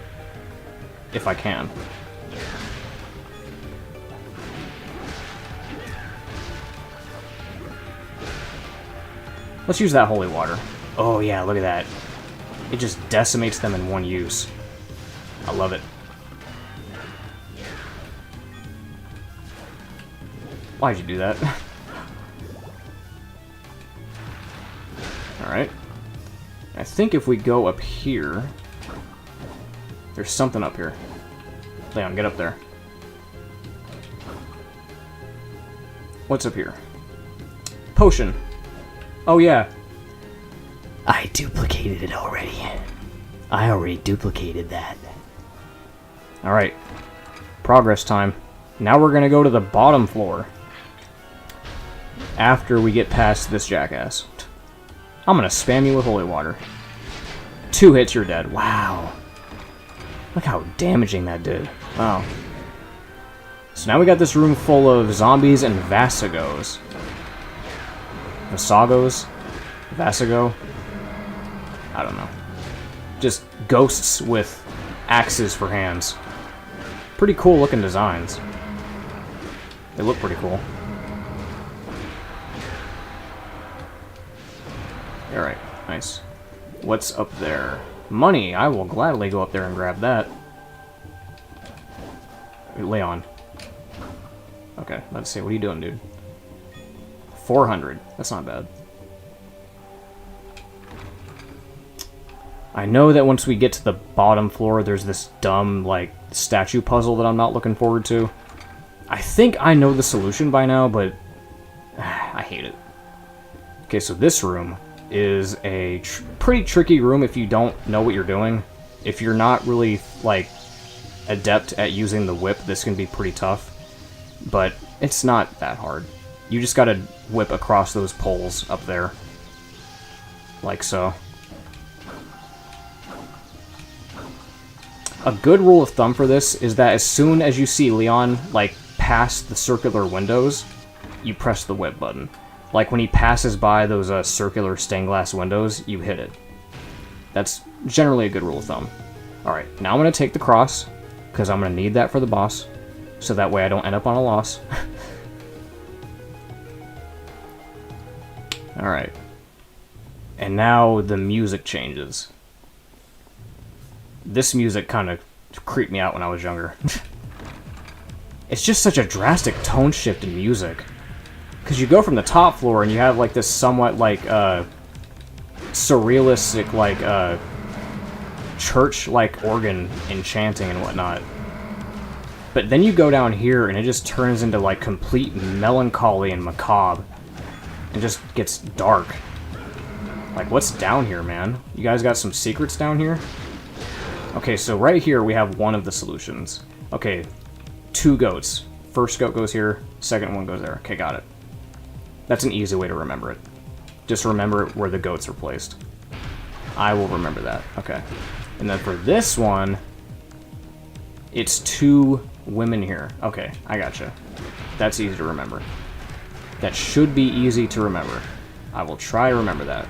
S2: if I can. Let's use that holy water. Oh yeah, look at that. It just decimates them in one use. I love it. Why'd you do that? Alright. I think if we go up here... There's something up here. Leon, get up there. What's up here? Potion. Oh, yeah.
S5: I duplicated it already. I already duplicated that.
S2: Alright. Progress time. Now we're gonna go to the bottom floor. After we get past this jackass. I'm gonna spam you with holy water. 2 hits, you're dead. Wow. Look how damaging that did. Wow. So now we got this room full of zombies and Vasagos. Vasagos? Vasago? I don't know. Just ghosts with axes for hands. Pretty cool looking designs. They look pretty cool. Alright, nice. What's up there? Money! I will gladly go up there and grab that. Leon. Okay, let's see. What are you doing, dude? 400. That's not bad. I know that once we get to the bottom floor, there's this dumb, like, statue puzzle that I'm not looking forward to. I think I know the solution by now, but I hate it. Okay, so this room is a pretty tricky room if you don't know what you're doing. If you're not really, like, adept at using the whip, this can be pretty tough. But it's not that hard. You just gotta whip across those poles up there. Like so. A good rule of thumb for this is that as soon as you see Leon, like, pass the circular windows, you press the whip button. Like, when he passes by those circular stained glass windows, you hit it. That's generally a good rule of thumb. Alright, now I'm going to take the cross, because I'm going to need that for the boss, so that way I don't end up on a loss. Alright. And now the music changes. This music kind of creeped me out when I was younger. It's just such a drastic tone shift in music. Because you go from the top floor and you have like this somewhat like surrealistic like church like organ and chanting and whatnot. But then you go down here and it just turns into like complete melancholy and macabre. It just gets dark. Like, what's down here, man? You guys got some secrets down here? Okay, so right here we have one of the solutions. Okay, 2 goats. First goat goes here, second one goes there. Okay, got it. That's an easy way to remember it. Just remember where the goats are placed. I will remember that. Okay. And then for this one, it's 2 women here. Okay, I gotcha. That's easy to remember. That should be easy to remember. I will try to remember that.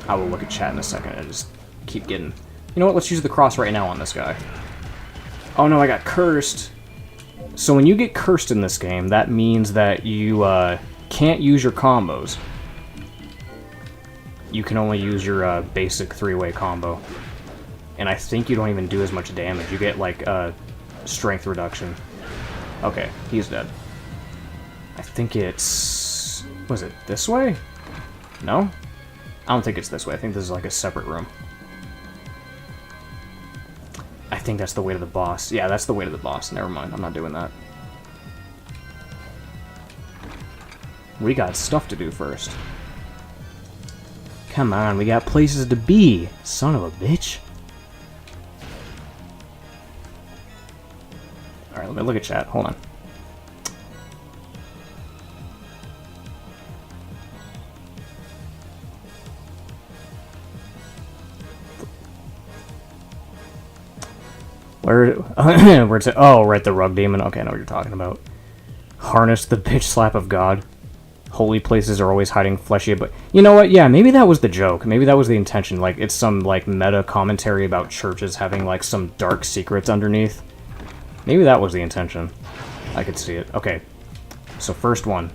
S2: I will look at chat in a second and just keep getting... You know what, let's use the cross right now on this guy. Oh no, I got cursed. So when you get cursed in this game, that means that you can't use your combos. You can only use your basic 3-way combo. And I think you don't even do as much damage. You get like strength reduction. Okay, he's dead. I think it's... Was it this way? No? I don't think it's this way. I think this is like a separate room. I think that's the way to the boss. Yeah, that's the way to the boss. Never mind, I'm not doing that. We got stuff to do first. Come on, we got places to be, son of a bitch. Alright, let me look at chat. Hold on. Where's it? Oh, right, the rug demon. Okay, I know what you're talking about. Harness the bitch slap of God. Holy places are always hiding fleshy, but you know what? Yeah, maybe that was the joke. Maybe that was the intention. Like, it's some, like, meta commentary about churches having, like, some dark secrets underneath. Maybe that was the intention. I could see it. Okay. So, first one.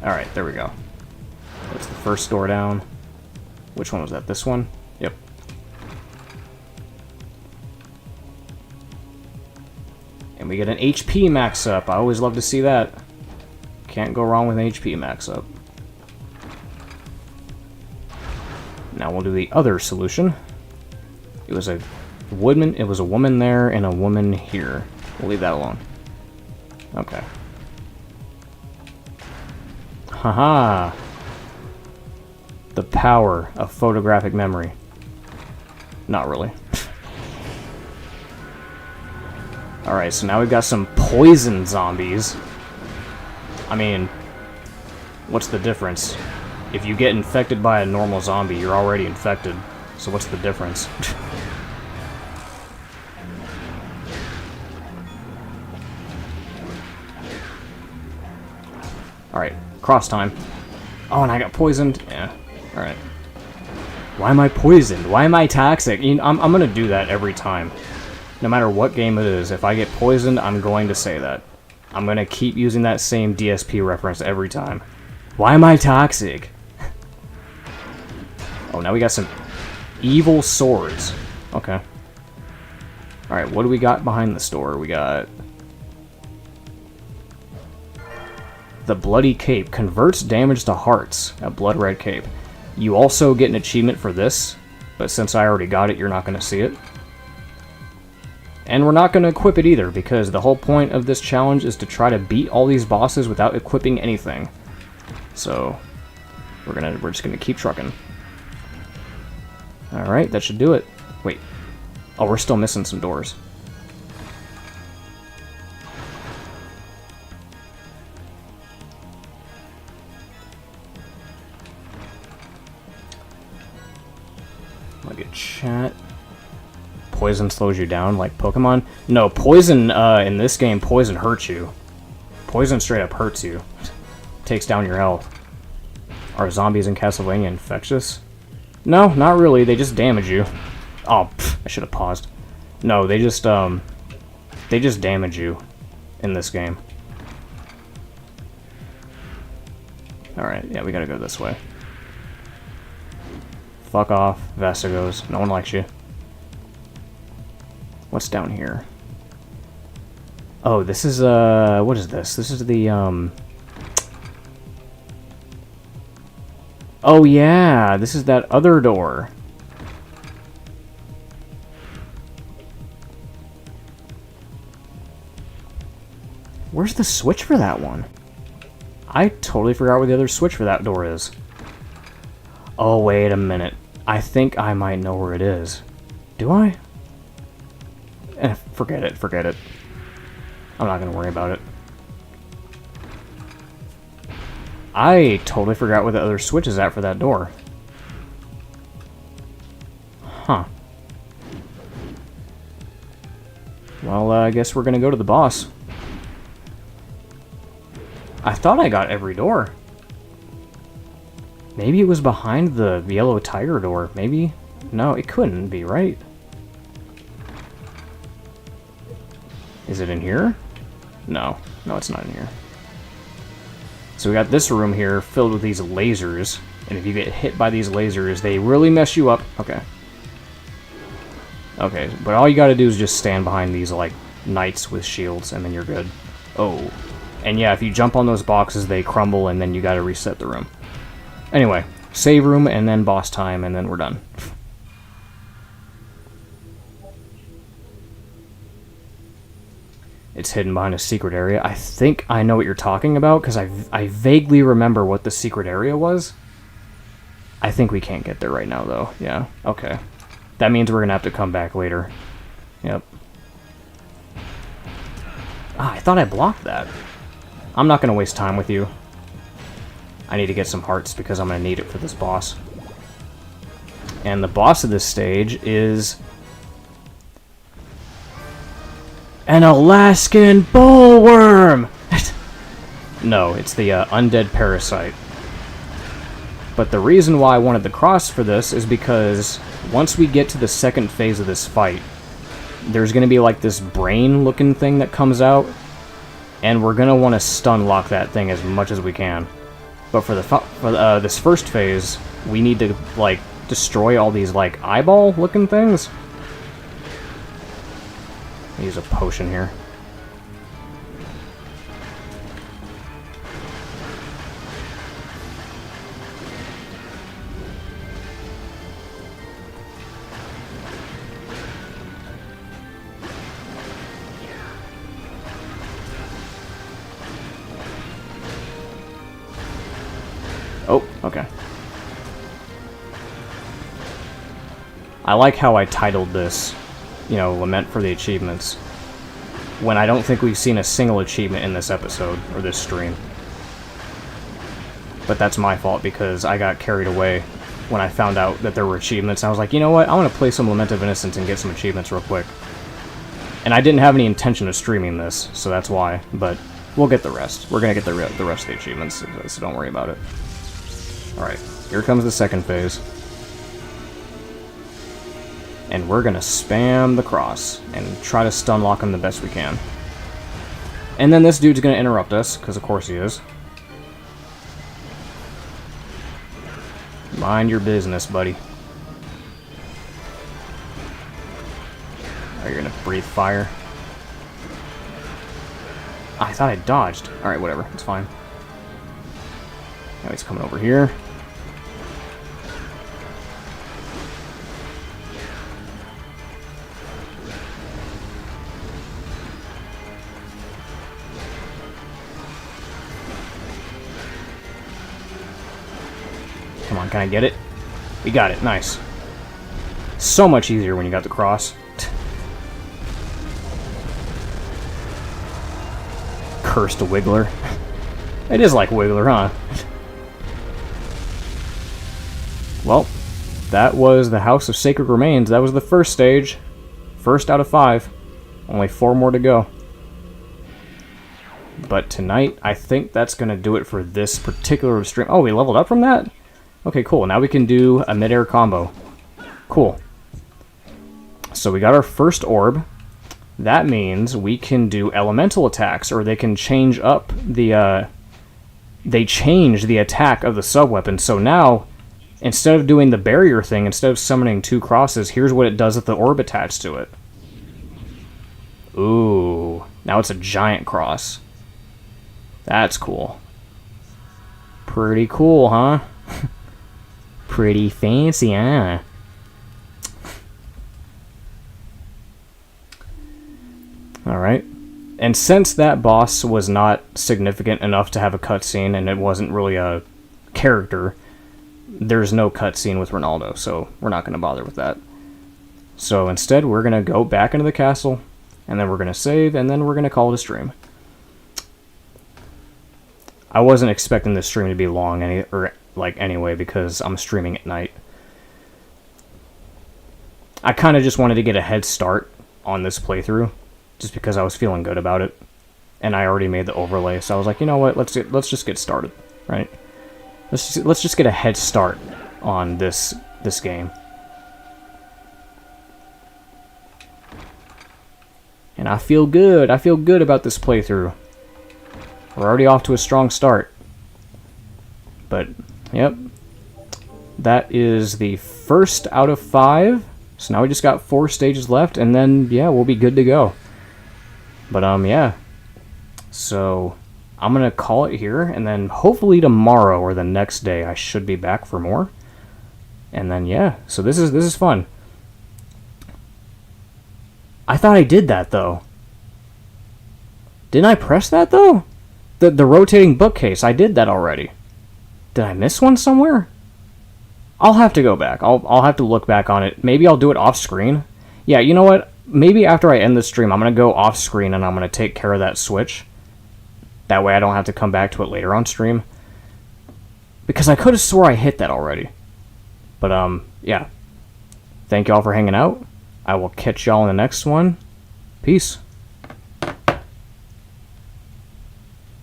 S2: Alright, there we go. That's the first door down. Which one was that? This one? Yep. And we get an HP max up. I always love to see that. Can't go wrong with an HP max up. Now we'll do the other solution. It was a woman. It was a woman there and a woman here. We'll leave that alone. Okay. Haha. The power of photographic memory. Not really. Alright, so now we've got some poison zombies. I mean, what's the difference? If you get infected by a normal zombie, you're already infected. So what's the difference? Alright, cross time. Oh, and I got poisoned? Yeah, alright. Why am I poisoned? Why am I toxic? You know, I'm gonna do that every time. No matter what game it is, if I get poisoned, I'm going to say that. I'm going to keep using that same DSP reference every time. Why am I toxic? Oh, now we got some evil swords. Okay. Alright, what do we got behind the store? We got... The Bloody Cape. Converts damage to hearts. A blood red cape. You also get an achievement for this, but since I already got it, you're not going to see it. And we're not going to equip it either, because the whole point of this challenge is to try to beat all these bosses without equipping anything. So, we're just gonna keep trucking. Alright, that should do it. Wait. Oh, we're still missing some doors. poison slows you down like Pokemon. No, poison, in this game, poison hurts you. Poison straight up hurts you. Takes down your health. Are zombies in Castlevania infectious? No, not really. They just damage you. Oh, pff, I should have paused. No, they just damage you in this game. Alright, yeah, we gotta go this way. Fuck off, Vestigos. No one likes you. What's down here? Oh, this is, what is this? This is the, oh, yeah! This is that other door. Where's the switch for that one? I totally forgot where the other switch for that door is. Oh, wait a minute. I think I might know where it is. Do I? Forget it, forget it. I'm not gonna worry about it. I totally forgot where the other switch is at for that door. Huh. Well, I guess we're gonna go to the boss. I thought I got every door. Maybe it was behind the yellow tiger door. Maybe? No, it couldn't be, right? Is it in here? No. No, it's not in here. So we got this room here filled with these lasers. And if you get hit by these lasers, they really mess you up. Okay. Okay, but all you gotta do is just stand behind these, like, knights with shields, and then you're good. Oh. And yeah, if you jump on those boxes, they crumble, and then you gotta reset the room. Anyway, save room, and then boss time, and then we're done. It's hidden behind a secret area. I think I know what you're talking about, because I vaguely remember what the secret area was. I think we can't get there right now, though. Yeah, okay. That means we're gonna have to come back later. Yep. Ah, I thought I blocked that. I'm not gonna waste time with you. I need to get some hearts because I'm gonna need it for this boss. And the boss of this stage is an Alaskan bullworm! No, it's the undead parasite. But the reason why I wanted the cross for this is because once we get to the second phase of this fight, there's gonna be like this brain-looking thing that comes out, and we're gonna want to stun lock that thing as much as we can. But for this first phase, we need to like destroy all these like eyeball-looking things. Use a potion here. Oh, okay. I like how I titled this, you know, Lament for the Achievements, when I don't think we've seen a single achievement in this episode, or this stream. But that's my fault, because I got carried away when I found out that there were achievements. I was like, you know what, I want to play some Lament of Innocence and get some achievements real quick. And I didn't have any intention of streaming this, so that's why, but we'll get the rest. We're gonna get the rest of the achievements, so don't worry about it. Alright, here comes the second phase. And we're gonna spam the cross and try to stun lock him the best we can. And then this dude's gonna interrupt us, because of course he is. Mind your business, buddy. Are you gonna breathe fire? I thought I dodged. Alright, whatever, it's fine. Now he's coming over here. Come on, can I get it? We got it, nice. So much easier when you got the cross. Cursed Wiggler. It is like Wiggler, huh? Well, that was the House of Sacred Remains. That was the first stage. First out of 5. Only 4 more to go. But tonight, I think that's going to do it for this particular stream. Oh, we leveled up from that? Okay, cool. Now we can do a mid-air combo. Cool. So we got our first orb. That means we can do elemental attacks, or they can change up the, they change the attack of the sub-weapon. So now, instead of doing the barrier thing, instead of summoning 2 crosses, here's what it does with the orb attached to it. Ooh. Now it's a giant cross. That's cool. Pretty cool, huh?
S5: Pretty fancy, huh?
S2: Alright. And since that boss was not significant enough to have a cutscene, and it wasn't really a character, there's no cutscene with Ronaldo, so we're not going to bother with that. So instead, we're going to go back into the castle, and then we're going to save, and then we're going to call it a stream. I wasn't expecting this stream to be long, anyway, because I'm streaming at night. I kind of just wanted to get a head start on this playthrough, just because I was feeling good about it, and I already made the overlay, so I was like, you know what, let's just get started, right? Let's just get a head start on this game. And I feel good. I feel good about this playthrough. We're already off to a strong start. But, yep. That is the first out of 5. So now we just got 4 stages left, and then, yeah, we'll be good to go. But, yeah. So, I'm going to call it here, and then hopefully tomorrow or the next day I should be back for more. And then, yeah. So this is fun. I thought I did that, though. Didn't I press that, though? The rotating bookcase, I did that already. Did I miss one somewhere? I'll have to go back. I'll have to look back on it. Maybe I'll do it off screen. Yeah, you know what? Maybe after I end the stream, I'm going to go off screen and I'm going to take care of that switch. That way I don't have to come back to it later on stream. Because I could have swore I hit that already. But, yeah. Thank y'all for hanging out. I will catch y'all in the next one. Peace.